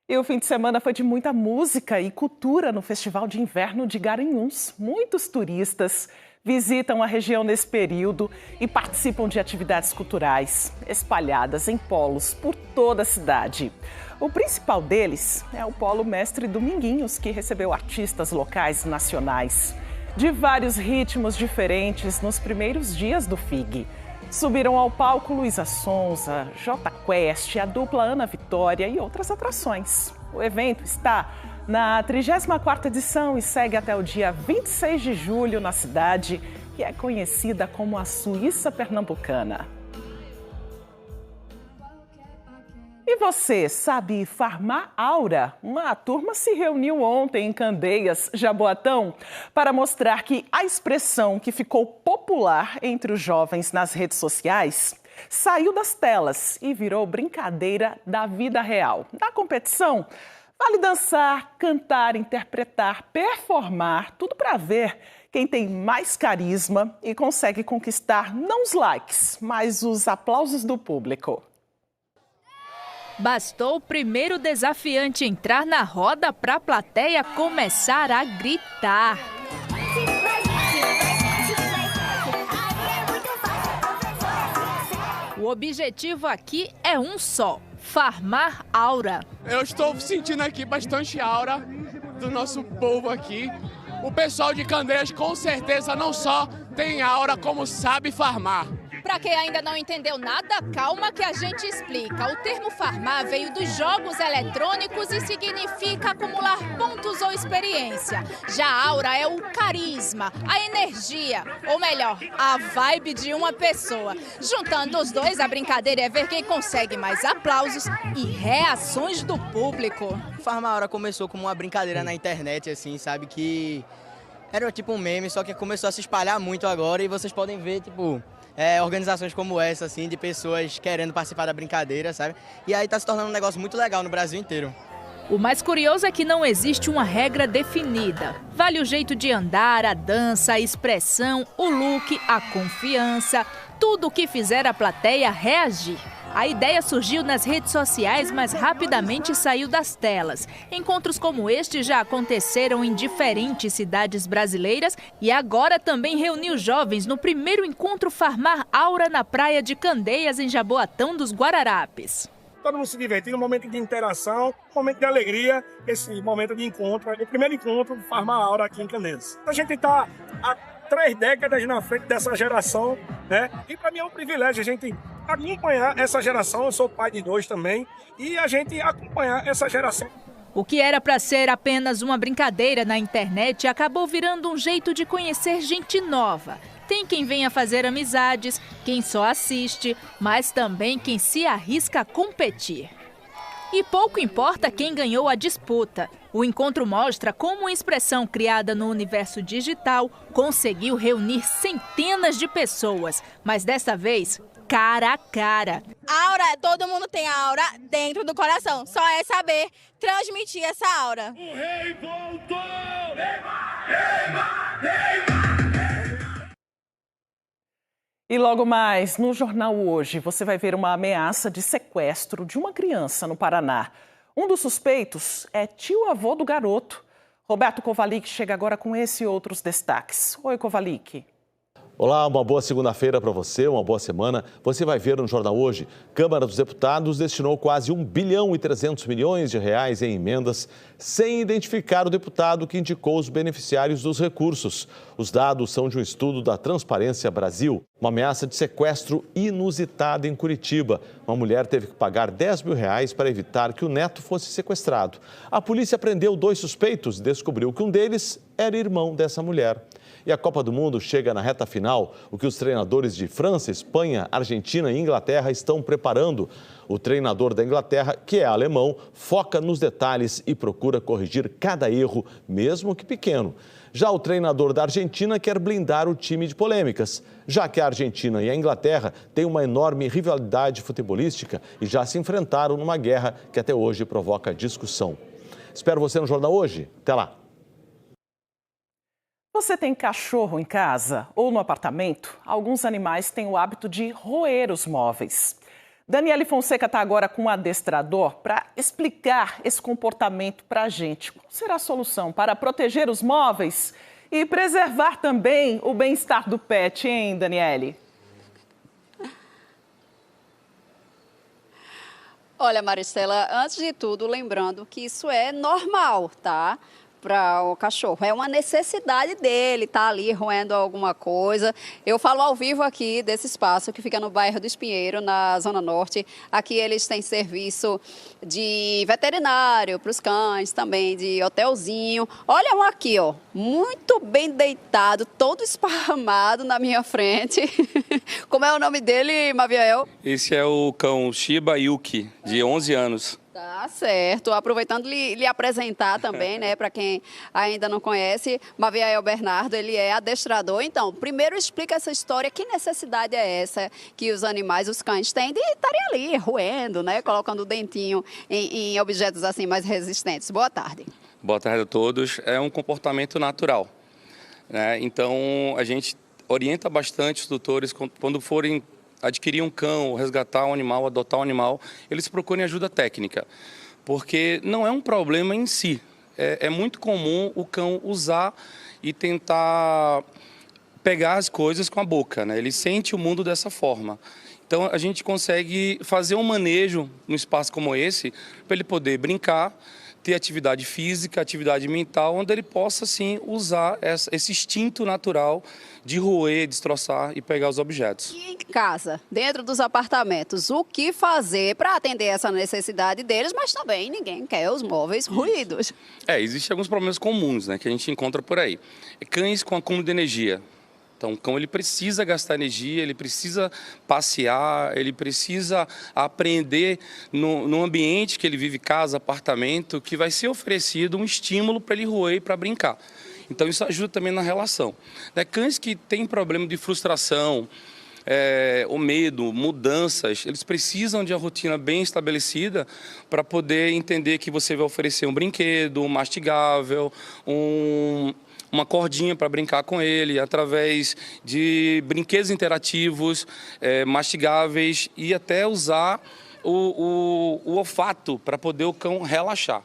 E o fim de semana foi de muita música e cultura no Festival de Inverno de Garanhuns. Muitos turistas visitam a região nesse período e participam de atividades culturais espalhadas em polos por toda a cidade. O principal deles é o Polo Mestre Dominguinhos, que recebeu artistas locais e nacionais de vários ritmos diferentes nos primeiros dias do FIG. Subiram ao palco Luísa Sonza, Jota Quest, a dupla Ana Vitória e outras atrações. O evento está na 34ª edição e segue até o dia 26 de julho na cidade, que é conhecida como a Suíça Pernambucana. E você sabe farmar aura? Uma turma se reuniu ontem em Candeias, Jaboatão, para mostrar que a expressão que ficou popular entre os jovens nas redes sociais saiu das telas e virou brincadeira da vida real. Na competição, vale dançar, cantar, interpretar, performar, tudo para ver quem tem mais carisma e consegue conquistar não os likes, mas os aplausos do público. Bastou o primeiro desafiante entrar na roda para a plateia começar a gritar. O objetivo aqui é um só: farmar aura. Eu estou sentindo aqui bastante aura do nosso povo aqui. O pessoal de Candeias com certeza não só tem aura, como sabe farmar. Para quem ainda não entendeu nada, calma que a gente explica. O termo farmar veio dos jogos eletrônicos e significa acumular pontos ou experiência. Já a aura é o carisma, a energia, ou melhor, a vibe de uma pessoa. Juntando os dois, a brincadeira é ver quem consegue mais aplausos e reações do público. Farmar aura começou como uma brincadeira na internet, assim, sabe, que era tipo um meme, só que começou a se espalhar muito agora e vocês podem ver, tipo, organizações como essa, assim, de pessoas querendo participar da brincadeira, sabe? E aí tá se tornando um negócio muito legal no Brasil inteiro. O mais curioso é que não existe uma regra definida. Vale o jeito de andar, a dança, a expressão, o look, a confiança, tudo o que fizer a plateia reagir. A ideia surgiu nas redes sociais, mas rapidamente saiu das telas. Encontros como este já aconteceram em diferentes cidades brasileiras e agora também reuniu jovens no primeiro encontro Farmar Aura na praia de Candeias, em Jaboatão dos Guararapes. Todo mundo se divertindo, um momento de interação, um momento de alegria, esse momento de encontro, o primeiro encontro Farmar Aura aqui em Candeias. A gente está há 3 décadas na frente dessa geração, né? E para mim é um privilégio a gente acompanhar essa geração. Eu sou pai de 2 também, e a gente acompanhar essa geração. O que era para ser apenas uma brincadeira na internet acabou virando um jeito de conhecer gente nova. Tem quem venha fazer amizades, quem só assiste, mas também quem se arrisca a competir. E pouco importa quem ganhou a disputa. O encontro mostra como uma expressão criada no universo digital conseguiu reunir centenas de pessoas, mas dessa vez, cara a cara. Aura, todo mundo tem aura dentro do coração, só é saber transmitir essa aura. O rei voltou! E logo mais, no Jornal Hoje, você vai ver uma ameaça de sequestro de uma criança no Paraná. Um dos suspeitos é tio-avô do garoto. Roberto Kovalik chega agora com esse e outros destaques. Oi, Kovalik. Olá, uma boa segunda-feira para você, uma boa semana. Você vai ver no Jornal Hoje, Câmara dos Deputados destinou quase 1 bilhão e 300 milhões de reais em emendas, sem identificar o deputado que indicou os beneficiários dos recursos. Os dados são de um estudo da Transparência Brasil. Uma ameaça de sequestro inusitada em Curitiba. Uma mulher teve que pagar 10 mil reais para evitar que o neto fosse sequestrado. A polícia prendeu 2 suspeitos e descobriu que um deles era irmão dessa mulher. E a Copa do Mundo chega na reta final, o que os treinadores de França, Espanha, Argentina e Inglaterra estão preparando. O treinador da Inglaterra, que é alemão, foca nos detalhes e procura corrigir cada erro, mesmo que pequeno. Já o treinador da Argentina quer blindar o time de polêmicas, já que a Argentina e a Inglaterra têm uma enorme rivalidade futebolística e já se enfrentaram numa guerra que até hoje provoca discussão. Espero você no Jornal Hoje. Até lá. Você tem cachorro em casa ou no apartamento? Alguns animais têm o hábito de roer os móveis. Daniele Fonseca está agora com um adestrador para explicar esse comportamento para a gente. Qual será a solução para proteger os móveis e preservar também o bem-estar do pet, hein, Daniele? Olha, Maristela, antes de tudo, lembrando que isso é normal, tá? Para o cachorro. É uma necessidade dele estar ali roendo alguma coisa. Eu falo ao vivo aqui desse espaço que fica no bairro do Espinheiro, na Zona Norte. Aqui eles têm serviço de veterinário para os cães, também de hotelzinho. Olha um aqui, ó, muito bem deitado, todo esparramado na minha frente. Como é o nome dele, Maviel? Esse é o cão Shiba Yuki, de 11 anos. Tá certo. Aproveitando lhe apresentar também, né, para quem ainda não conhece, Maviel Bernardo, ele é adestrador. Então, primeiro explica essa história, que necessidade é essa que os animais, os cães têm de estarem ali roendo, né, colocando o dentinho em objetos assim mais resistentes. Boa tarde. Boa tarde a todos. É um comportamento natural, né? Então, a gente orienta bastante os tutores quando forem adquirir um cão, resgatar um animal, adotar um animal, eles procurem ajuda técnica, porque não é um problema em si. É muito comum o cão usar e tentar pegar as coisas com a boca, né? Ele sente o mundo dessa forma. Então a gente consegue fazer um manejo num espaço como esse, para ele poder brincar, ter atividade física, atividade mental, onde ele possa, sim, usar esse instinto natural de roer, destroçar e pegar os objetos. E em casa, dentro dos apartamentos, o que fazer para atender essa necessidade deles, mas também ninguém quer os móveis ruídos. Existem alguns problemas comuns, né, que a gente encontra por aí. Cães com acúmulo de energia. Então, o cão ele precisa gastar energia, ele precisa passear, ele precisa aprender no ambiente que ele vive, casa, apartamento, que vai ser oferecido um estímulo para ele roer e para brincar. Então, isso ajuda também na relação. Cães que têm problema de frustração, o medo, mudanças, eles precisam de uma rotina bem estabelecida para poder entender que você vai oferecer um brinquedo, um mastigável, uma cordinha para brincar com ele, através de brinquedos interativos, mastigáveis e até usar o olfato para poder o cão relaxar,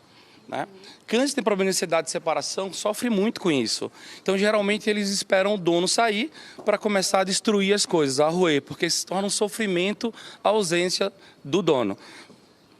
né? Cães que têm problema de ansiedade de separação sofrem muito com isso. Então, geralmente, eles esperam o dono sair para começar a destruir as coisas, a roer, porque se torna um sofrimento a ausência do dono.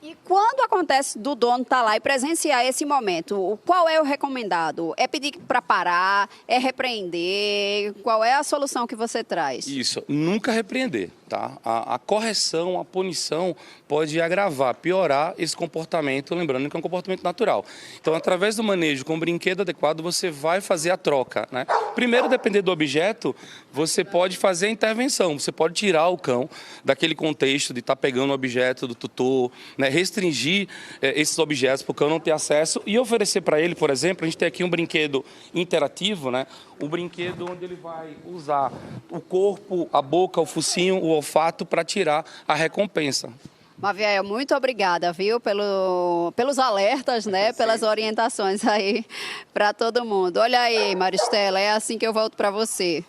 E quando acontece do dono estar lá e presenciar esse momento, qual é o recomendado? É pedir para parar? É repreender? Qual é a solução que você traz? Isso, nunca repreender, tá? A correção, a punição pode agravar, piorar esse comportamento, lembrando que é um comportamento natural. Então, através do manejo com o brinquedo adequado, você vai fazer a troca, né? Primeiro, depender do objeto, você pode fazer a intervenção, você pode tirar o cão daquele contexto de estar pegando o objeto do tutor, né? Restringir esses objetos para o cão não ter acesso e oferecer para ele, por exemplo, a gente tem aqui um brinquedo interativo, né? Um brinquedo onde ele vai usar o corpo, a boca, o focinho, o olfato para tirar a recompensa. Maviel, muito obrigada, viu, pelos alertas, né, pelas orientações aí para todo mundo. Olha aí, Maristela, é assim que eu volto para você.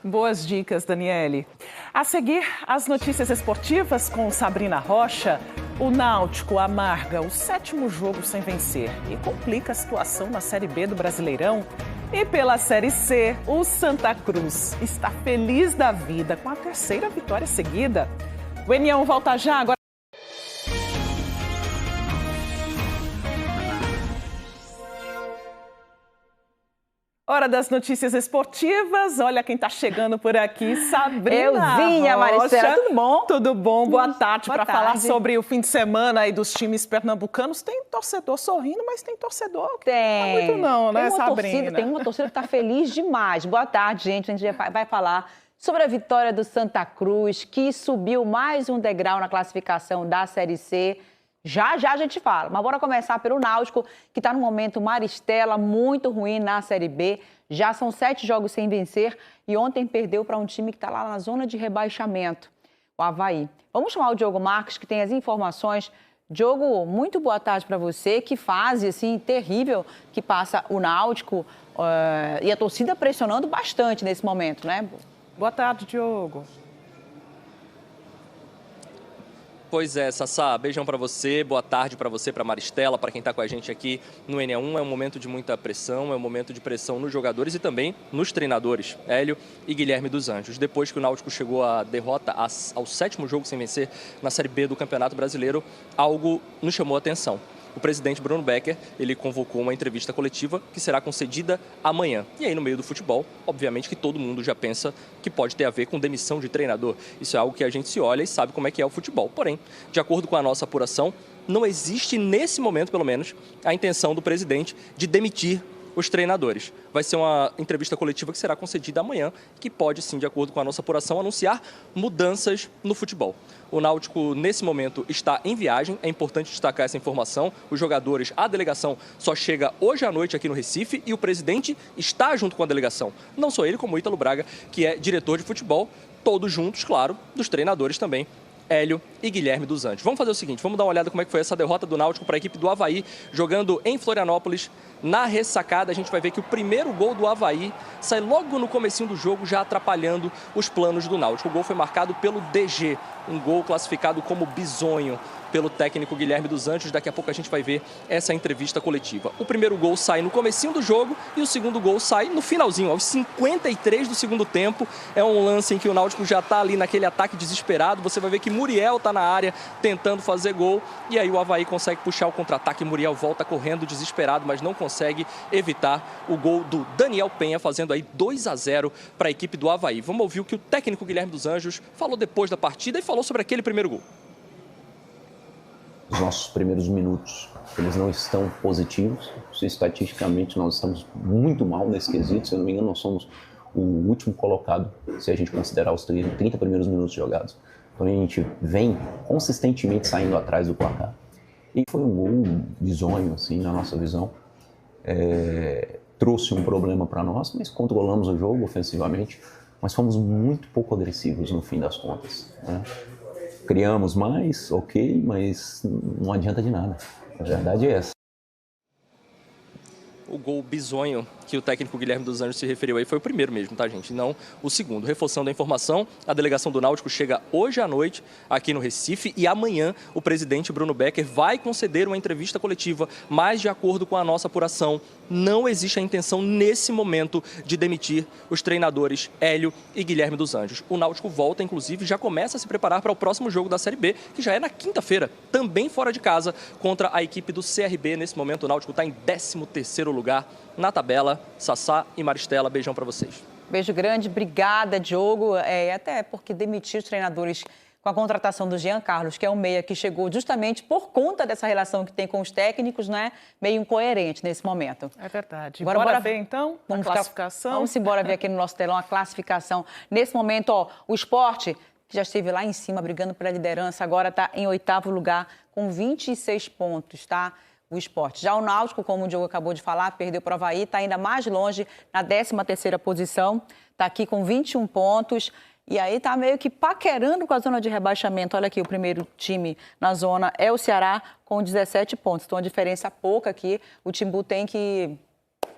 Boas dicas, Daniele. A seguir, as notícias esportivas com Sabrina Rocha. O Náutico amarga o 7º jogo sem vencer e complica a situação na Série B do Brasileirão. E pela Série C, o Santa Cruz está feliz da vida com a 3ª vitória seguida. O União volta já agora. Hora das notícias esportivas. Olha quem está chegando por aqui, Sabrina Elzinha, Maristela, tudo bom? Tudo bom, boa tarde. Para falar sobre o fim de semana aí dos times pernambucanos, tem torcedor sorrindo, mas tem torcedor que não muito não, né, Sabrina? Tem uma torcida que está feliz demais. Boa tarde, gente. A gente vai falar sobre a vitória do Santa Cruz, que subiu mais um degrau na classificação da Série C. Já a gente fala, mas bora começar pelo Náutico, que está no momento, Maristela, muito ruim na Série B. Já são 7 jogos sem vencer e ontem perdeu para um time que está lá na zona de rebaixamento, o Avaí. Vamos chamar o Diogo Marques, que tem as informações. Diogo, muito boa tarde para você. Que fase assim, terrível que passa o Náutico e a torcida pressionando bastante nesse momento, né? Boa tarde, Diogo. Pois é, Sassá, beijão para você, boa tarde para você, para Maristela, para quem está com a gente aqui no NE1. É um momento de muita pressão, é um momento de pressão nos jogadores e também nos treinadores, Hélio e Guilherme dos Anjos. Depois que o Náutico chegou à derrota, ao 7º jogo sem vencer na Série B do Campeonato Brasileiro, algo nos chamou a atenção. O presidente Bruno Becker, ele convocou uma entrevista coletiva que será concedida amanhã. E aí, no meio do futebol, obviamente que todo mundo já pensa que pode ter a ver com demissão de treinador. Isso é algo que a gente se olha e sabe como é que é o futebol. Porém, de acordo com a nossa apuração, não existe, nesse momento pelo menos, a intenção do presidente de demitir os treinadores. Vai ser uma entrevista coletiva que será concedida amanhã, que pode, sim, de acordo com a nossa apuração, anunciar mudanças no futebol. O Náutico, nesse momento, está em viagem. É importante destacar essa informação. Os jogadores, a delegação só chega hoje à noite aqui no Recife e o presidente está junto com a delegação. Não só ele, como o Ítalo Braga, que é diretor de futebol, todos juntos, claro, dos treinadores também, Hélio e Guilherme dos Anjos. Vamos fazer o seguinte, vamos dar uma olhada como é que foi essa derrota do Náutico para a equipe do Avaí, jogando em Florianópolis. Na ressacada, a gente vai ver que o primeiro gol do Avaí sai logo no comecinho do jogo, já atrapalhando os planos do Náutico. O gol foi marcado pelo DG, um gol classificado como bizonho pelo técnico Guilherme dos Anjos. Daqui a pouco a gente vai ver essa entrevista coletiva. O primeiro gol sai no comecinho do jogo e o segundo gol sai no finalzinho, aos 53 do segundo tempo. É um lance em que o Náutico já está ali naquele ataque desesperado. Você vai ver que Muriel está na área tentando fazer gol e aí o Avaí consegue puxar o contra-ataque. Muriel volta correndo desesperado, mas não consegue evitar o gol do Daniel Penha, fazendo aí 2-0 para a equipe do Avaí. Vamos ouvir o que o técnico Guilherme dos Anjos falou depois da partida e falou sobre aquele primeiro gol. Os nossos primeiros minutos, eles não estão positivos. Estatisticamente, nós estamos muito mal nesse quesito. Se eu não me engano, nós somos o último colocado, se a gente considerar os 30 primeiros minutos jogados. Então, a gente vem consistentemente saindo atrás do placar. E foi um gol bizonho, assim, na nossa visão. Trouxe um problema para nós, mas controlamos o jogo ofensivamente. Mas fomos muito pouco agressivos, no fim das contas, né? Criamos mais, ok, mas não adianta de nada. A verdade é essa. O gol bizonho que o técnico Guilherme dos Anjos se referiu aí foi o primeiro mesmo, tá, gente? Não o segundo. Reforçando a informação, a delegação do Náutico chega hoje à noite aqui no Recife e amanhã o presidente Bruno Becker vai conceder uma entrevista coletiva, mas de acordo com a nossa apuração, não existe a intenção nesse momento de demitir os treinadores Hélio e Guilherme dos Anjos. O Náutico volta, inclusive, já começa a se preparar para o próximo jogo da Série B, que já é na quinta-feira, também fora de casa, contra a equipe do CRB. Nesse momento o Náutico está em 13º lugar na tabela. Sassá e Maristela, beijão para vocês. Beijo grande, obrigada, Diogo. Até porque demitir os treinadores com a contratação do Jean Carlos, que é um meia que chegou justamente por conta dessa relação que tem com os técnicos, né? Meio incoerente nesse momento. É verdade. Agora, bora ver, então, a classificação. Vamos embora ver aqui no nosso telão a classificação. Nesse momento, ó, o Sport, que já esteve lá em cima brigando pela liderança, agora está em 8º lugar com 26 pontos, tá? O Sport. Já o Náutico, como o Diogo acabou de falar, perdeu para o Avaí, está ainda mais longe, na 13ª posição, está aqui com 21 pontos. E aí está meio que paquerando com a zona de rebaixamento. Olha aqui, o primeiro time na zona é o Ceará com 17 pontos. Então, a diferença pouca aqui. O Timbu tem que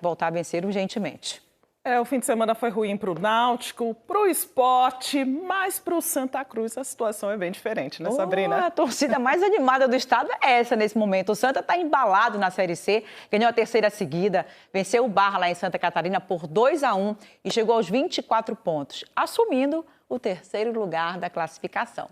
voltar a vencer urgentemente. O fim de semana foi ruim para o Náutico, para o Sport, mas para o Santa Cruz a situação é bem diferente, né, Sabrina? A torcida mais animada do estado é essa nesse momento. O Santa está embalado na Série C, ganhou a 3ª seguida, venceu o Barra lá em Santa Catarina por 2-1 e chegou aos 24 pontos, assumindo o 3º lugar da classificação.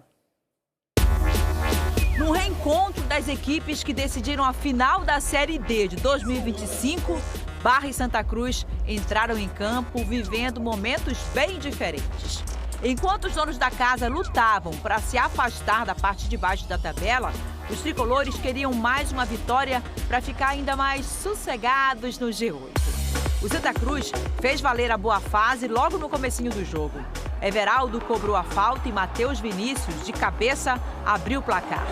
No reencontro das equipes que decidiram a final da Série D de 2025, Barra e Santa Cruz entraram em campo vivendo momentos bem diferentes. Enquanto os donos da casa lutavam para se afastar da parte de baixo da tabela, os tricolores queriam mais uma vitória para ficar ainda mais sossegados no G8. O Santa Cruz fez valer a boa fase logo no comecinho do jogo. Everaldo cobrou a falta e Matheus Vinícius, de cabeça, abriu o placar.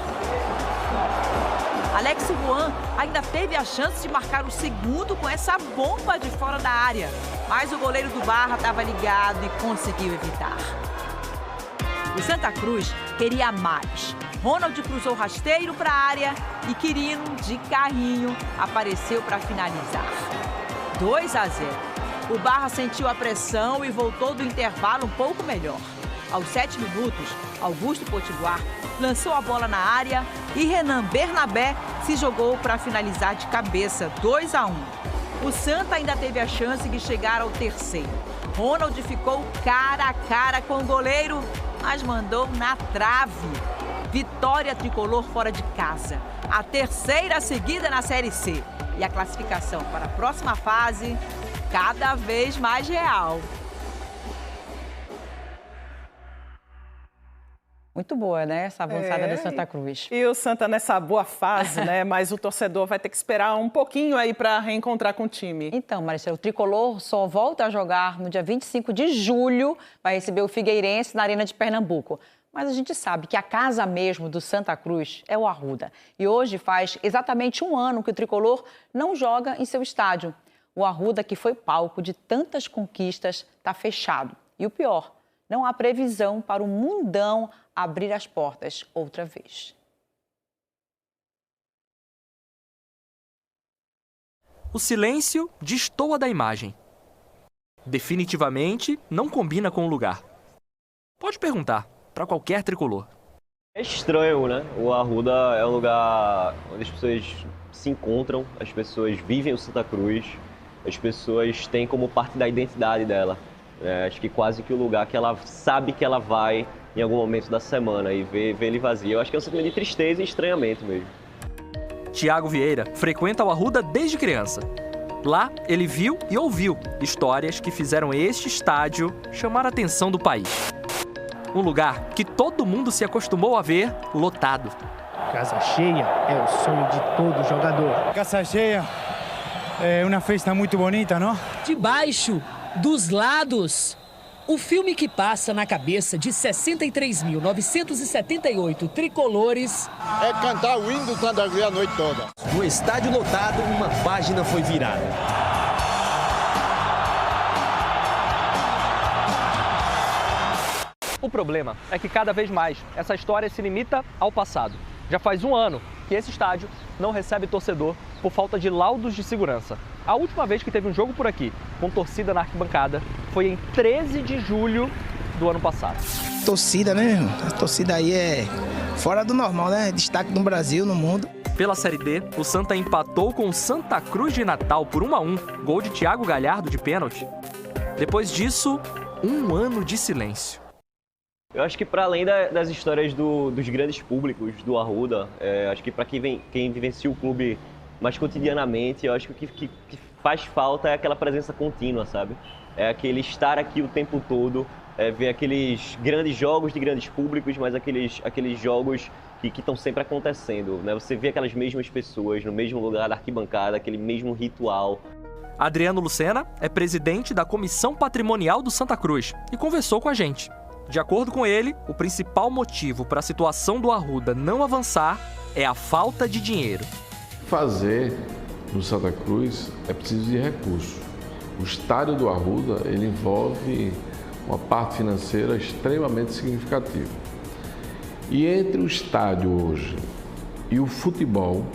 Alex Juan ainda teve a chance de marcar o segundo com essa bomba de fora da área, mas o goleiro do Barra estava ligado e conseguiu evitar. O Santa Cruz queria mais. Ronald cruzou rasteiro para a área e Quirino, de carrinho, apareceu para finalizar. 2-0. O Barra sentiu a pressão e voltou do intervalo um pouco melhor. Aos 7 minutos, Augusto Potiguar lançou a bola na área e Renan Bernabé se jogou para finalizar de cabeça, 2-1. O Santa ainda teve a chance de chegar ao terceiro. Ronald ficou cara a cara com o goleiro, mas mandou na trave. Vitória tricolor fora de casa. A terceira seguida na Série C. E a classificação para a próxima fase cada vez mais real. Muito boa, né? Essa avançada do Santa Cruz. E o Santa nessa boa fase, né? Mas o torcedor vai ter que esperar um pouquinho aí para reencontrar com o time. Então, Maricela, o tricolor só volta a jogar no dia 25 de julho. Vai receber o Figueirense na Arena de Pernambuco. Mas a gente sabe que a casa mesmo do Santa Cruz é o Arruda. E hoje faz exatamente um ano que o tricolor não joga em seu estádio. O Arruda, que foi palco de tantas conquistas, está fechado. E o pior, não há previsão para o Mundão abrir as portas outra vez. O silêncio destoa da imagem. Definitivamente não combina com o lugar. Pode perguntar para qualquer tricolor. É estranho, né? O Arruda é um lugar onde as pessoas se encontram, as pessoas vivem o Santa Cruz, as pessoas têm como parte da identidade dela. Acho que quase que o lugar que ela sabe que ela vai em algum momento da semana e ver ele vazio. Eu acho que é um sentimento de tristeza e estranhamento mesmo. Tiago Vieira frequenta o Arruda desde criança. Lá, ele viu e ouviu histórias que fizeram este estádio chamar a atenção do país. Um lugar que todo mundo se acostumou a ver lotado. Casa cheia é o sonho de todo jogador. Casa cheia é uma festa muito bonita, não? Debaixo, dos lados. O filme que passa na cabeça de 63.978 tricolores é cantar o hino do Santa Cruz a noite toda. No estádio lotado, uma página foi virada. O problema é que cada vez mais essa história se limita ao passado. Já faz um ano que esse estádio não recebe torcedor por falta de laudos de segurança. A última vez que teve um jogo por aqui, com torcida na arquibancada, foi em 13 de julho do ano passado. Torcida, né? A torcida aí é fora do normal, né? Destaque no Brasil, no mundo. Pela Série D, o Santa empatou com o Santa Cruz de Natal por 1-1, gol de Thiago Galhardo de pênalti. Depois disso, um ano de silêncio. Eu acho que para além das histórias dos grandes públicos do Arruda, acho que para quem vivencia o clube mais cotidianamente, eu acho que o que faz falta é aquela presença contínua, sabe? É aquele estar aqui o tempo todo, ver aqueles grandes jogos de grandes públicos, mas aqueles jogos que estão sempre acontecendo, né? Você vê aquelas mesmas pessoas no mesmo lugar da arquibancada, aquele mesmo ritual. Adriano Lucena é presidente da Comissão Patrimonial do Santa Cruz e conversou com a gente. De acordo com ele, o principal motivo para a situação do Arruda não avançar é a falta de dinheiro. Fazer no Santa Cruz é preciso de recursos. O estádio do Arruda ele envolve uma parte financeira extremamente significativa. E entre o estádio hoje e o futebol,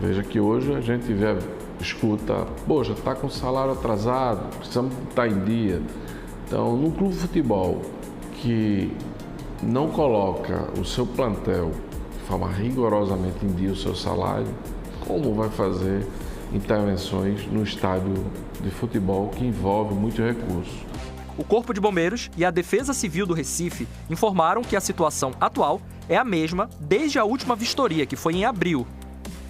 veja que hoje a gente escuta, poxa, está com salário atrasado, precisamos estar em dia. Então, no clube de futebol que não coloca o seu plantel de forma rigorosamente em dia o seu salário, como vai fazer intervenções no estádio de futebol que envolve muitos recursos? O Corpo de Bombeiros e a Defesa Civil do Recife informaram que a situação atual é a mesma desde a última vistoria, que foi em abril.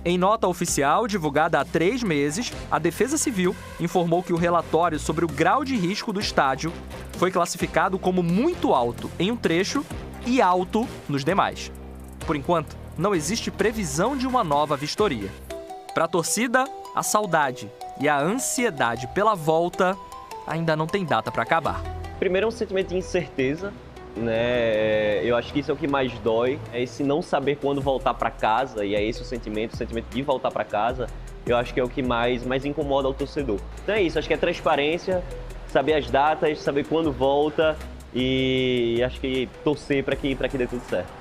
Em nota oficial, divulgada há 3 meses, a Defesa Civil informou que o relatório sobre o grau de risco do estádio foi classificado como muito alto em um trecho e alto nos demais. Por enquanto, não existe previsão de uma nova vistoria. Para a torcida, a saudade e a ansiedade pela volta ainda não tem data para acabar. Primeiro é um sentimento de incerteza, né? Eu acho que isso é o que mais dói, é esse não saber quando voltar para casa, e é esse o sentimento de voltar para casa, eu acho que é o que mais incomoda o torcedor. Então é isso, acho que é transparência, saber as datas, saber quando volta e acho que torcer para que dê tudo certo.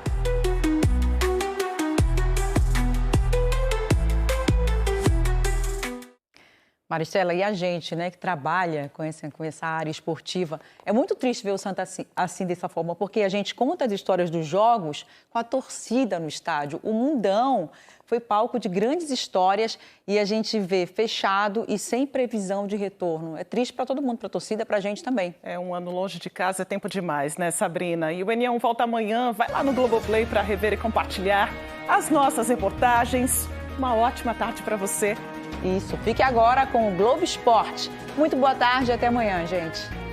Maristela, e a gente, né, que trabalha com essa área esportiva, é muito triste ver o Santa assim dessa forma, porque a gente conta as histórias dos jogos com a torcida no estádio. O Mundão foi palco de grandes histórias e a gente vê fechado e sem previsão de retorno. É triste para todo mundo, para a torcida, para a gente também. É, um ano longe de casa é tempo demais, né, Sabrina? E o NE1 volta amanhã, vai lá no Globoplay para rever e compartilhar as nossas reportagens. Uma ótima tarde para você. Isso, fique agora com o Globo Esporte. Muito boa tarde e até amanhã, gente.